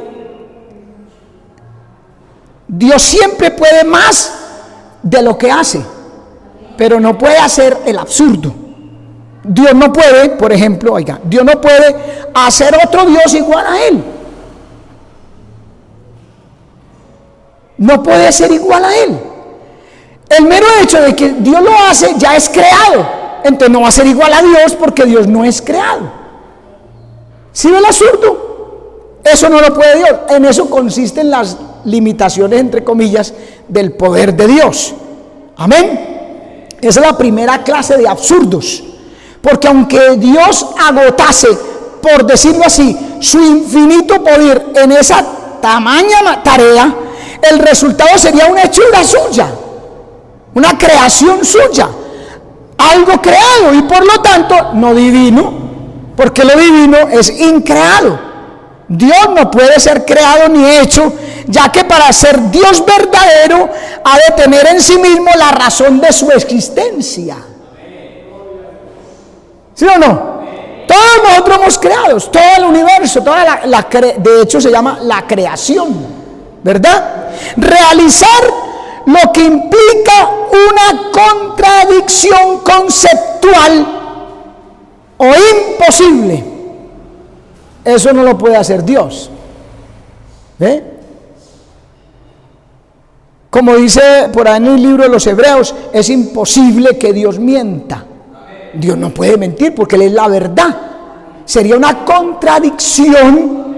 A: Dios siempre puede más de lo que hace, pero no puede hacer el absurdo. Dios no puede, por ejemplo, oiga, Dios no puede hacer otro Dios igual a Él. No puede ser igual a Él. El mero hecho de que Dios lo hace ya es creado. Entonces no va a ser igual a Dios porque Dios no es creado. ¿Sí ve el absurdo? Eso no lo puede Dios. En eso consisten las limitaciones, entre comillas, del poder de Dios. Amén. Esa es la primera clase de absurdos. Porque aunque Dios agotase, por decirlo así, su infinito poder en esa tamaña tarea, el resultado sería una hechura suya. Una creación suya, algo creado y por lo tanto no divino, porque lo divino es increado. Dios no puede ser creado ni hecho, ya que para ser Dios verdadero ha de tener en sí mismo la razón de su existencia. ¿Sí o no? Todos nosotros somos creados, todo el universo, de hecho se llama la creación, ¿verdad? Realizar lo que implica una contradicción conceptual o imposible, eso no lo puede hacer Dios. ¿Ve? Como dice por ahí en el libro de los Hebreos, es imposible que Dios mienta. Dios no puede mentir porque Él es la verdad. Sería una contradicción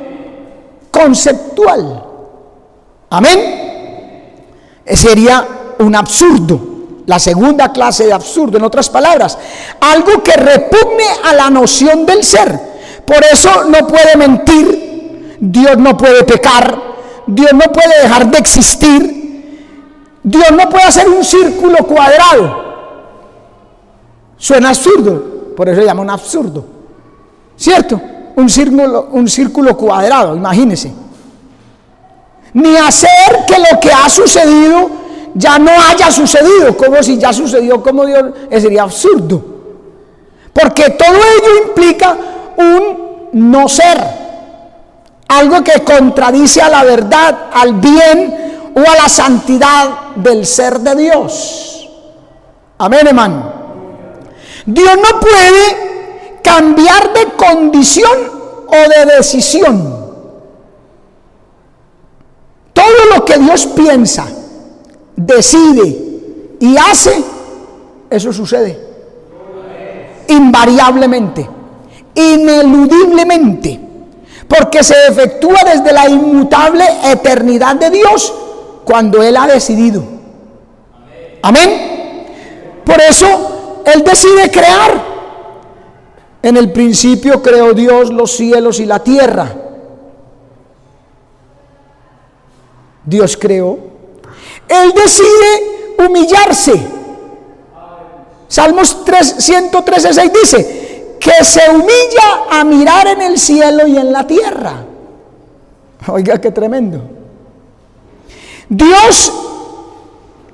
A: conceptual. Amén. Sería un absurdo, la segunda clase de absurdo, en otras palabras, algo que repugne a la noción del ser. Por eso no puede mentir, Dios no puede pecar, Dios no puede dejar de existir, Dios no puede hacer un círculo cuadrado. Suena absurdo, por eso se llama un absurdo, ¿cierto? Un círculo cuadrado, imagínense. Ni hacer que lo que ha sucedido ya no haya sucedido, como si ya sucedió como Dios, sería absurdo. Porque todo ello implica un no ser, algo que contradice a la verdad, al bien o a la santidad del ser de Dios. Amén, hermano. Dios no puede cambiar de condición o de decisión. Todo lo que Dios piensa, decide y hace, eso sucede invariablemente, ineludiblemente. porque se efectúa desde la inmutable eternidad de Dios cuando Él ha decidido. Amén. Por eso Él decide crear. En el principio creó Dios los cielos y la tierra. Dios creó. Él decide humillarse. Salmos 113:6 dice que se humilla a mirar en el cielo y en la tierra. Oiga, qué tremendo. Dios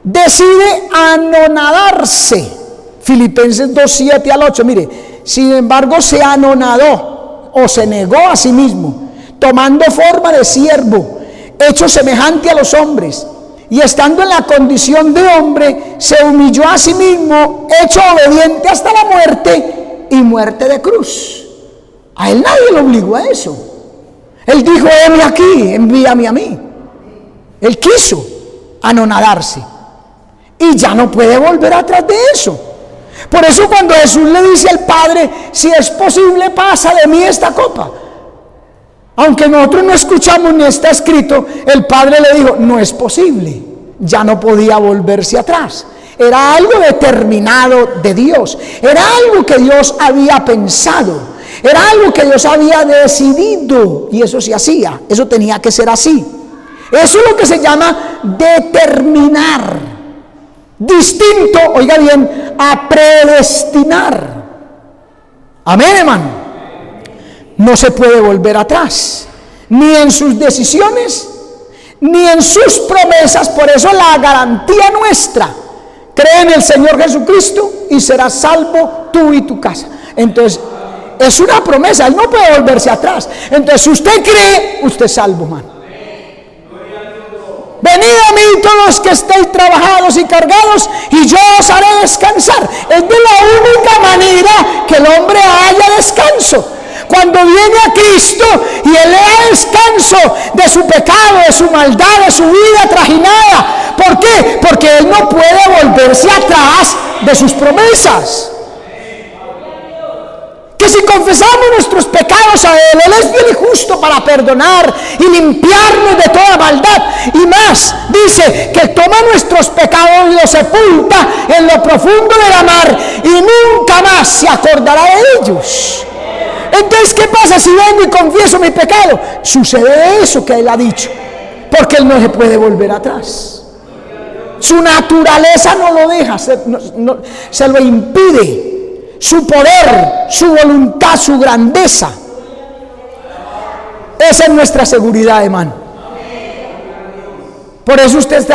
A: decide anonadarse. Filipenses 2:7-8. Mire, sin embargo se anonadó o se negó a sí mismo, tomando forma de siervo, hecho semejante a los hombres, y estando en la condición de hombre, se humilló a sí mismo, hecho obediente hasta la muerte y muerte de cruz. A Él nadie lo obligó a eso. Él dijo: heme aquí, envíame a mí. Él quiso anonadarse y ya no puede volver atrás de eso. Por eso cuando Jesús le dice al Padre: si es posible, pasa de mí esta copa. Aunque nosotros no escuchamos ni está escrito, el Padre le dijo: no es posible. Ya no podía volverse atrás. Era algo determinado de Dios. Era algo que Dios había pensado. Era algo que Dios había decidido. Y eso se hacía. Eso tenía que ser así. Eso es lo que se llama determinar. Distinto, oiga bien, a predestinar. Amén, hermano. No se puede volver atrás, ni en sus decisiones, ni en sus promesas. Por eso la garantía nuestra: cree en el Señor Jesucristo y serás salvo tú y tu casa. Entonces, es una promesa, Él no puede volverse atrás. Entonces, si usted cree, usted es salvo, hermano. Venid a mí todos los que estéis trabajados y cargados, y yo os haré descansar. Es de la única manera que el hombre haya descanso. Cuando viene a Cristo y Él le da descanso de su pecado, de su maldad, de su vida trajinada. ¿Por qué? Porque Él no puede volverse atrás de sus promesas. Que si confesamos nuestros pecados a Él, Él es fiel y justo para perdonar y limpiarnos de toda maldad. Y más, dice que toma nuestros pecados y los sepulta en lo profundo de la mar y nunca más se acordará de ellos. Entonces, ¿qué pasa si vengo y confieso mi pecado? Sucede eso que Él ha dicho, porque Él no se puede volver atrás. Su naturaleza no lo deja, se lo impide. Su poder, su voluntad, su grandeza. Esa es nuestra seguridad, hermano. Por eso usted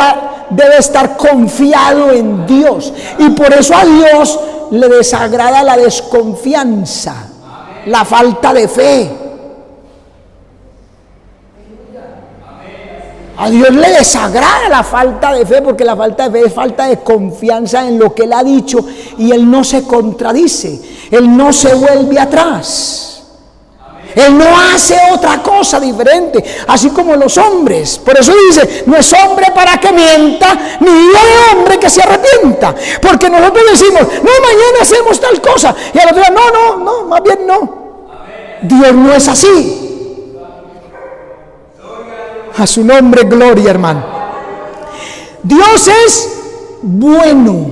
A: debe estar confiado en Dios. Y por eso a Dios le desagrada la desconfianza, la falta de fe. A Dios le desagrada la falta de fe, porque la falta de fe es falta de confianza en lo que Él ha dicho, y Él no se contradice, Él no se vuelve atrás, Él no hace otra cosa diferente, así como los hombres. Por eso dice: no es hombre para que mienta, ni hijo de hombre que se arrepienta. Porque nosotros decimos: no, mañana hacemos tal cosa, y al otro día: no, más bien no. Dios no es así. A su nombre, gloria, hermano. Dios es bueno.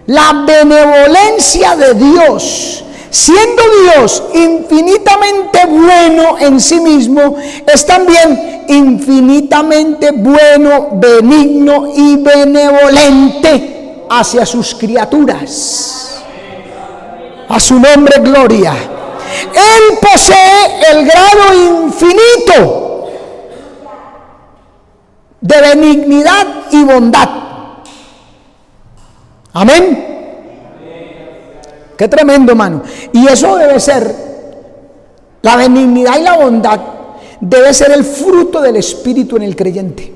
A: La benevolencia de Dios, siendo Dios infinitamente bueno en sí mismo, es también infinitamente bueno, benigno y benevolente hacia sus criaturas. A su nombre, gloria. Él posee el grado infinito de benignidad y bondad. Amén. Qué tremendo, hermano. Y eso debe ser, la benignidad y la bondad debe ser el fruto del Espíritu en el creyente.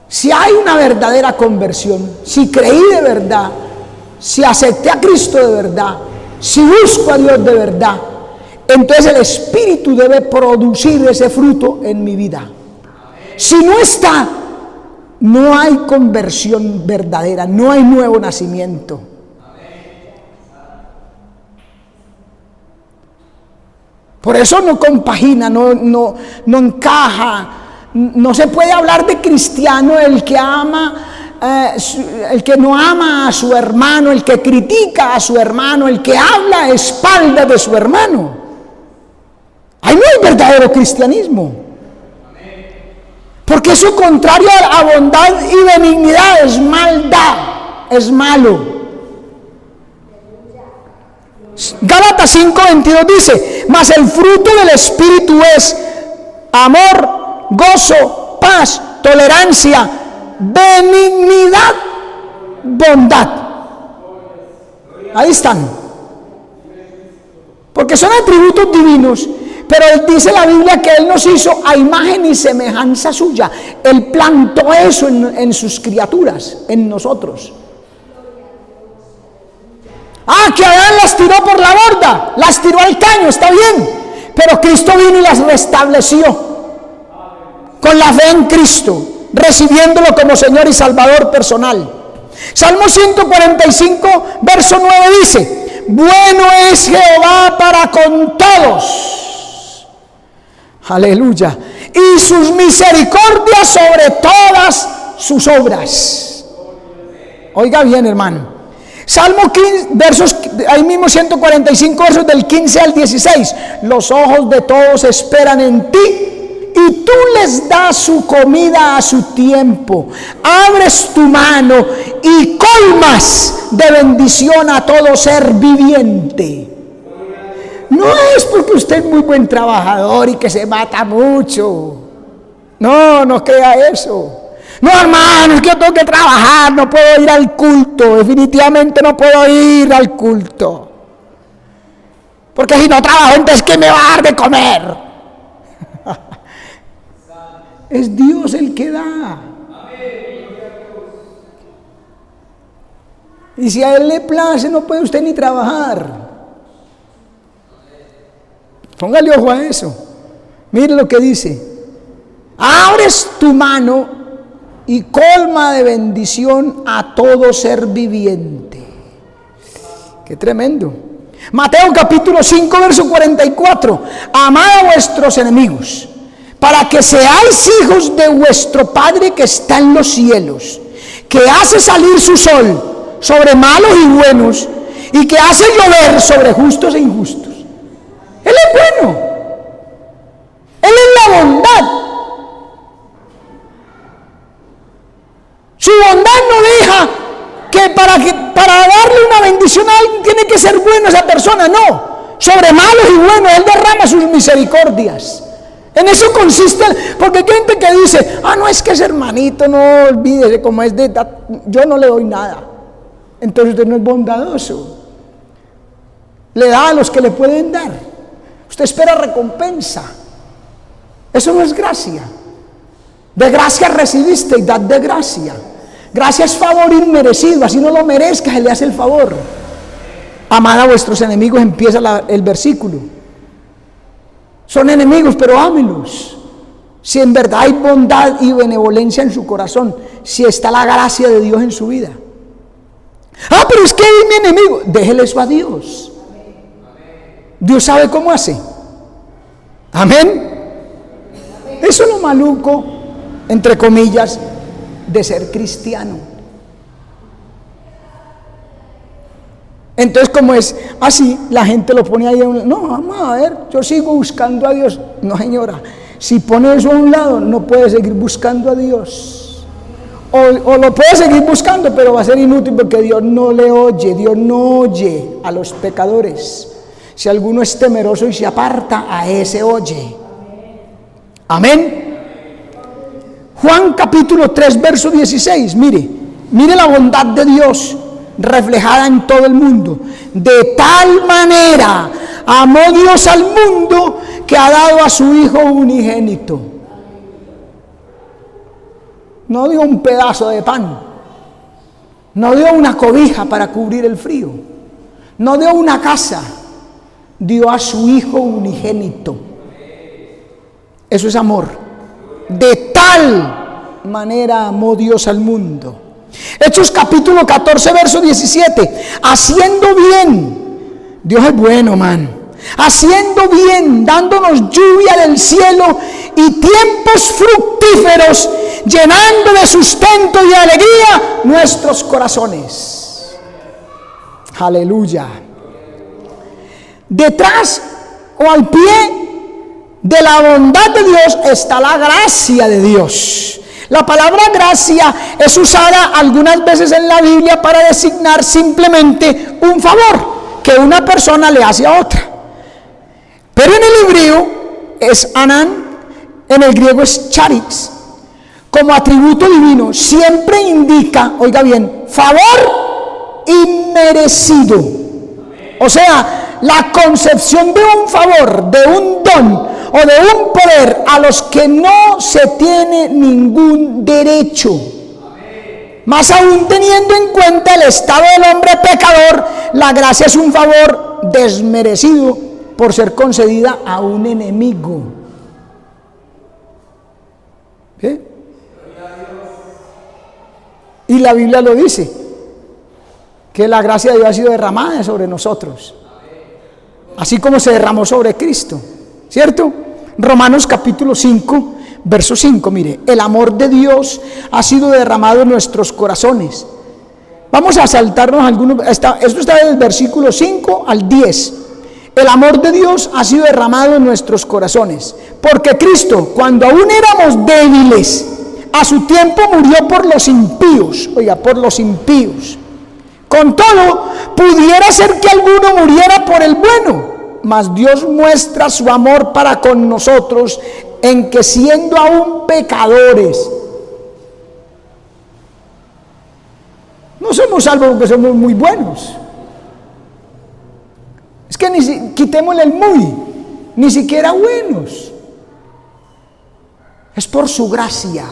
A: Si hay una verdadera conversión, si creí de verdad, si acepté a Cristo de verdad, si busco a Dios de verdad, entonces el Espíritu debe producir ese fruto en mi vida. Si no está, no hay conversión verdadera, no hay nuevo nacimiento. Por eso no compagina, no encaja. No se puede hablar de cristiano el que el que no ama a su hermano, el que critica a su hermano, el que habla a espaldas de su hermano. Ahí no hay verdadero cristianismo. Porque eso contrario a bondad y benignidad es maldad, es malo. Gálatas 5:22 dice: mas el fruto del Espíritu es amor, gozo, paz, tolerancia, benignidad, bondad. Ahí están. Porque son atributos divinos. Pero dice la Biblia que Él nos hizo a imagen y semejanza suya. Él plantó eso en sus criaturas, en nosotros. Que Adán las tiró por la borda, las tiró al caño, está bien. Pero Cristo vino y las restableció con la fe en Cristo, recibiéndolo como Señor y Salvador personal. Salmo 145, verso 9 dice: bueno es Jehová para con todos. Aleluya. Y sus misericordias sobre todas sus obras. Oiga bien, hermano. Salmo 15, versos, ahí mismo 145, versos del 15 al 16. Los ojos de todos esperan en ti, y tú les das su comida a su tiempo. Abres tu mano y colmas de bendición a todo ser viviente. No es porque usted es muy buen trabajador y que se mata mucho. No crea eso. No, hermano, es que yo tengo que trabajar, no puedo ir al culto. Definitivamente no puedo ir al culto. Porque si no trabajo, entonces ¿qué me va a dar de comer? Es Dios el que da. Y si a Él le place, no puede usted ni trabajar. Póngale ojo a eso. Mire lo que dice: abres tu mano y colma de bendición a todo ser viviente. Qué tremendo. Mateo capítulo 5, verso 44. Amad a vuestros enemigos, para que seáis hijos de vuestro Padre que está en los cielos, que hace salir su sol sobre malos y buenos, y que hace llover sobre justos e injustos. Él es bueno. Él es la bondad. Su bondad no deja que para darle una bendición a alguien tiene que ser bueno esa persona. No. Sobre malos y buenos Él derrama sus misericordias. En eso consiste, porque hay gente que dice: no, es que ese hermanito, no olvídese, como es de yo no le doy nada. Entonces usted no es bondadoso. Le da a los que le pueden dar. Usted espera recompensa. Eso no es gracia. De gracia recibiste y dad de gracia. Gracia es favor inmerecido, así no lo merezca, se le hace el favor. Amad a vuestros enemigos, empieza el versículo. Son enemigos, pero ámelos. Si en verdad hay bondad y benevolencia en su corazón, si está la gracia de Dios en su vida. Pero es que es mi enemigo. Déjele eso a Dios. Dios sabe cómo hace. Amén. Eso es lo maluco, entre comillas, de ser cristiano. Entonces, como es así, la gente lo pone ahí a un lado. No, vamos a ver, yo sigo buscando a Dios. No, señora, si pone eso a un lado, no puede seguir buscando a Dios. O lo puede seguir buscando, pero va a ser inútil, porque Dios no le oye. Dios no oye a los pecadores. Si alguno es temeroso y se aparta, a ese oye. Amén. Juan capítulo 3, verso 16. Mire la bondad de Dios reflejada en todo el mundo. De tal manera amó Dios al mundo que ha dado a su Hijo unigénito. No dio un pedazo de pan, no dio una cobija para cubrir el frío, no dio una casa, dio a su Hijo unigénito. Eso es amor. De tal manera amó Dios al mundo. Hechos capítulo 14, verso 17. Haciendo bien, Dios es bueno, man. haciendo bien, dándonos lluvia del cielo y tiempos fructíferos, llenando de sustento y alegría nuestros corazones. Aleluya. Detrás o al pie de la bondad de Dios está la gracia de Dios. La palabra gracia es usada algunas veces en la Biblia para designar simplemente un favor que una persona le hace a otra. Pero en el hebreo es anán, en el griego es charis. Como atributo divino siempre indica, oiga bien, favor inmerecido. O sea, la concepción de un favor, de un don o de un poder a los que no se tiene ningún derecho. Más aún teniendo en cuenta el estado del hombre pecador, la gracia es un favor desmerecido por ser concedida a un enemigo. ¿Sí? Y la Biblia lo dice, que la gracia de Dios ha sido derramada sobre nosotros, así como se derramó sobre Cristo, ¿cierto? Romanos capítulo 5, verso 5, mire, el amor de Dios ha sido derramado en nuestros corazones. Vamos a saltarnos algunos, esto está del versículo 5 al 10. El amor de Dios ha sido derramado en nuestros corazones, porque Cristo, cuando aún éramos débiles, a su tiempo murió por los impíos, oiga, por los impíos. Con todo, pudiera ser que alguno muriera por el bueno, mas Dios muestra su amor para con nosotros en que siendo aún pecadores, no somos salvos porque somos muy buenos. Es que quitémosle el muy, ni siquiera buenos. Es por su gracia.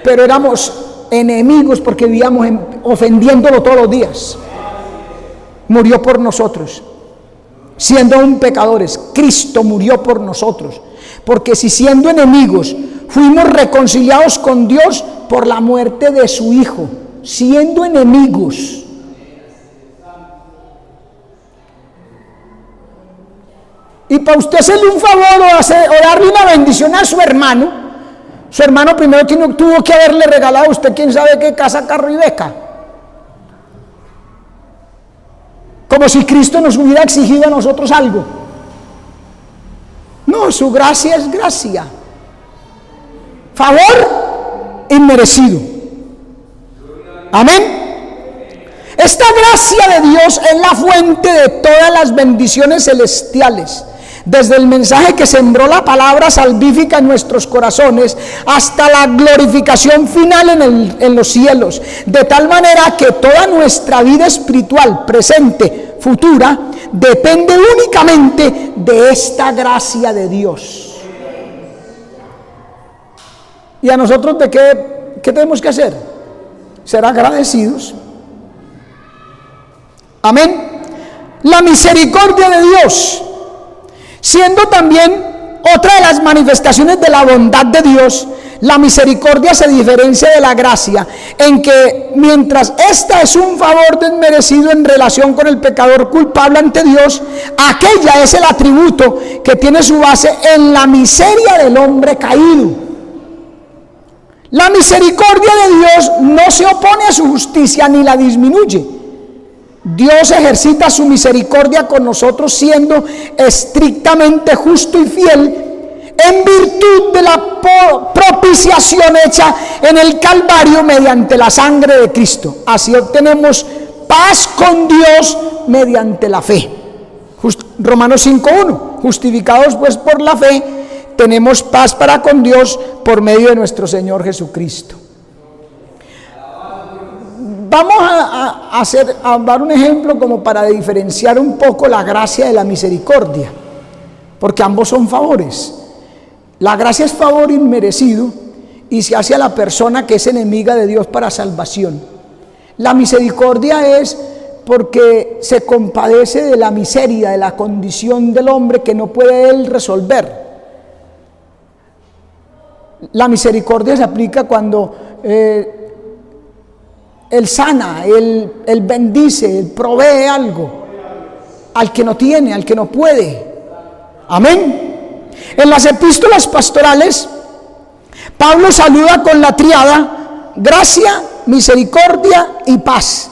A: Pero éramos enemigos porque vivíamos ofendiéndolo todos los días. Murió por nosotros. Siendo aún pecadores, Cristo murió por nosotros. Porque si siendo enemigos fuimos reconciliados con Dios por la muerte de su Hijo, siendo enemigos. Y para usted hacerle un favor o darle una bendición a su hermano primero tuvo que haberle regalado a usted quién sabe qué, casa, carro y beca. Como si Cristo nos hubiera exigido a nosotros algo. No, su gracia es gracia. Favor inmerecido. Amén. Esta gracia de Dios es la fuente de todas las bendiciones celestiales. Desde el mensaje que sembró la palabra salvífica en nuestros corazones hasta la glorificación final en los cielos, de tal manera que toda nuestra vida espiritual, presente, futura, depende únicamente de esta gracia de Dios. ¿Y a nosotros de qué tenemos que hacer? Ser agradecidos. Amén. La misericordia de Dios, siendo también otra de las manifestaciones de la bondad de Dios, la misericordia se diferencia de la gracia en que mientras esta es un favor desmerecido en relación con el pecador culpable ante Dios, aquella es el atributo que tiene su base en la miseria del hombre caído. La misericordia de Dios no se opone a su justicia ni la disminuye. Dios ejercita su misericordia con nosotros siendo estrictamente justo y fiel en virtud de la propiciación hecha en el Calvario mediante la sangre de Cristo. Así obtenemos paz con Dios mediante la fe. Romanos 5:1. Justificados pues por la fe, tenemos paz para con Dios por medio de nuestro Señor Jesucristo. Vamos a dar un ejemplo como para diferenciar un poco la gracia de la misericordia, porque ambos son favores. La gracia es favor inmerecido y se hace a la persona que es enemiga de Dios para salvación. La misericordia es porque se compadece de la miseria, de la condición del hombre que no puede él resolver. La misericordia se aplica cuando Él sana, Él bendice, Él provee algo al que no tiene, al que no puede. Amén. En las epístolas pastorales, Pablo saluda con la tríada gracia, misericordia y paz.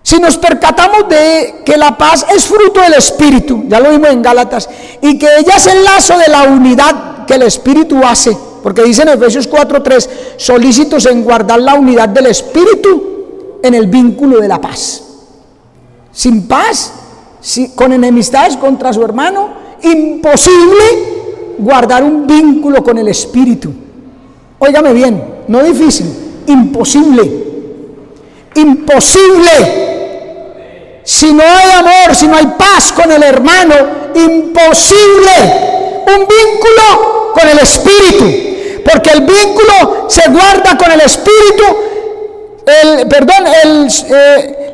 A: Si nos percatamos de que la paz es fruto del Espíritu, ya lo vimos en Gálatas, y que ella es el lazo de la unidad que el Espíritu hace, porque dice en Efesios 4:3, solícitos en guardar la unidad del Espíritu en el vínculo de la paz. Sin paz, con enemistades contra su hermano, imposible guardar un vínculo con el Espíritu. Óigame bien, no difícil, imposible. Imposible. Si no hay amor, si no hay paz con el hermano, imposible un vínculo con el Espíritu, porque el vínculo se guarda con el Espíritu,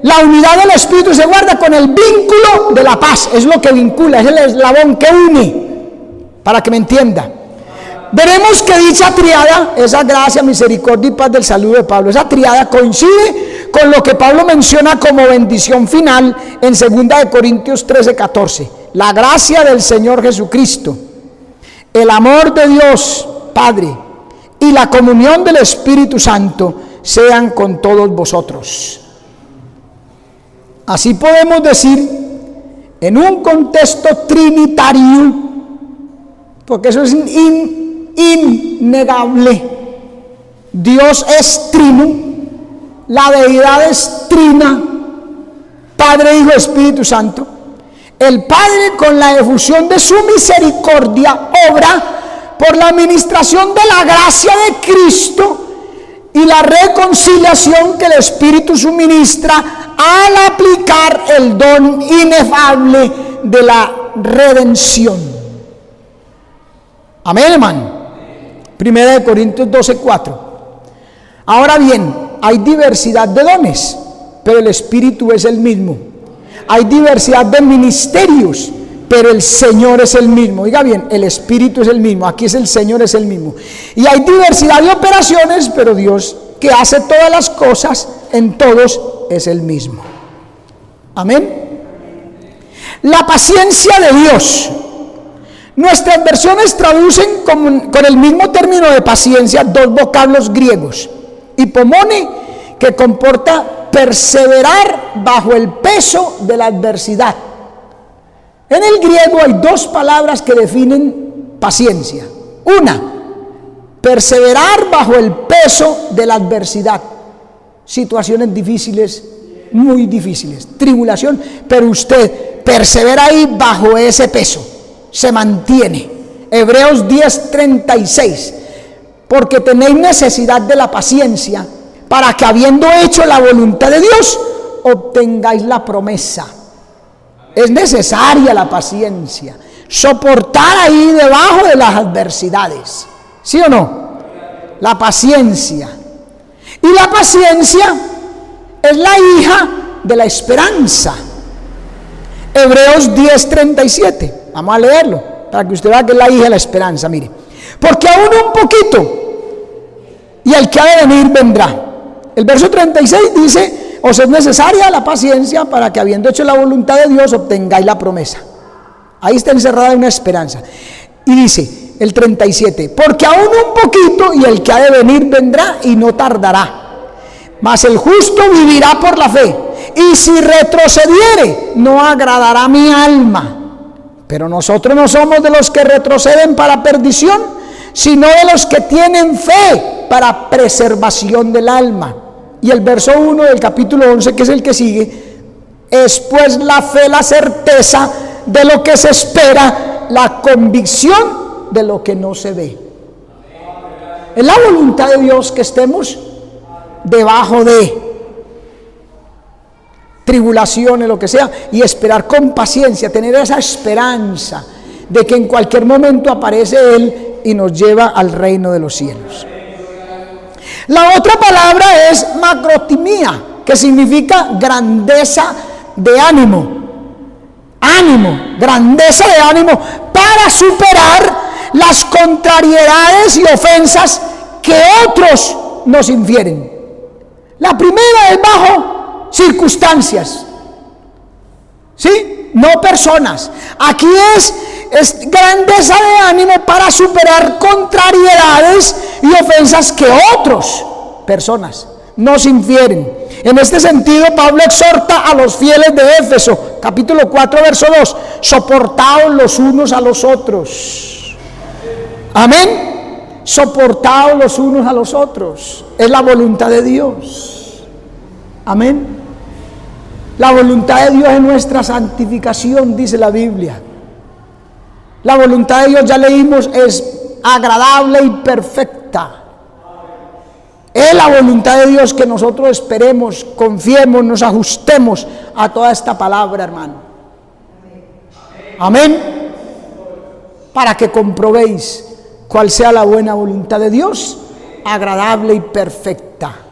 A: la unidad del Espíritu se guarda con el vínculo de la paz, es lo que vincula, es el eslabón que une, para que me entienda. Veremos que dicha triada, esa gracia, misericordia y paz del saludo de Pablo, esa triada coincide con lo que Pablo menciona como bendición final en 2 Corintios 13:14. La gracia del Señor Jesucristo, el amor de Dios Padre y la comunión del Espíritu Santo sean con todos vosotros. Así podemos decir, en un contexto trinitario, porque eso es innegable, Dios es trino, la deidad es trina, Padre, Hijo, Espíritu Santo. El Padre, con la efusión de su misericordia, obra por la administración de la gracia de Cristo y la reconciliación que el Espíritu suministra al aplicar el don inefable de la redención. Amén, hermano. 1 Corintios 12:4. Ahora bien, hay diversidad de dones, pero el Espíritu es el mismo. Hay diversidad de ministerios, pero el Señor es el mismo. Oiga bien, el Espíritu es el mismo, aquí es el Señor es el mismo. Y hay diversidad de operaciones, pero Dios, que hace todas las cosas en todos, es el mismo. Amén. La paciencia de Dios. Nuestras versiones traducen con el mismo término de paciencia dos vocablos griegos. Hipomone, que comporta perseverar bajo el peso de la adversidad. En el griego hay dos palabras que definen paciencia. Una, perseverar bajo el peso de la adversidad. Situaciones difíciles, muy difíciles, tribulación, pero usted persevera ahí bajo ese peso, se mantiene. Hebreos 10:36, porque tenéis necesidad de la paciencia, para que habiendo hecho la voluntad de Dios, obtengáis la promesa. Es necesaria la paciencia, soportar ahí debajo de las adversidades, ¿sí o no? La paciencia. Y la paciencia es la hija de la esperanza. Hebreos 10:37, vamos a leerlo para que usted vea que es la hija de la esperanza. Mire, porque aún un poquito y el que ha de venir vendrá. El verso 36 dice, os es necesaria la paciencia para que habiendo hecho la voluntad de Dios obtengáis la promesa. Ahí está encerrada una esperanza. Y dice el 37, porque aún un poquito y el que ha de venir vendrá y no tardará. Mas el justo vivirá por la fe, y si retrocediere no agradará mi alma. Pero nosotros no somos de los que retroceden para perdición, sino de los que tienen fe para preservación del alma. Y el verso 1 del capítulo 11, que es el que sigue, es pues la fe, la certeza de lo que se espera, la convicción de lo que no se ve. Es la voluntad de Dios que estemos debajo de tribulaciones, lo que sea, y esperar con paciencia, tener esa esperanza de que en cualquier momento aparece Él y nos lleva al reino de los cielos. La otra palabra es macrotimía, que significa grandeza de ánimo. Ánimo, grandeza de ánimo para superar las contrariedades y ofensas que otros nos infieren. La primera es bajo circunstancias. ¿Sí? No personas. Aquí es grandeza de ánimo para superar contrariedades y ofensas que otros, personas, nos infieren. En este sentido, Pablo exhorta a los fieles de Éfeso, capítulo 4, verso 2, soportaos los unos a los otros. Amén. Soportaos los unos a los otros. Es la voluntad de Dios. Amén. La voluntad de Dios es nuestra santificación, dice la Biblia. La voluntad de Dios, ya leímos, es agradable y perfecta. Es la voluntad de Dios que nosotros esperemos, confiemos, nos ajustemos a toda esta palabra, hermano. Amén. Para que comprobéis cuál sea la buena voluntad de Dios, agradable y perfecta.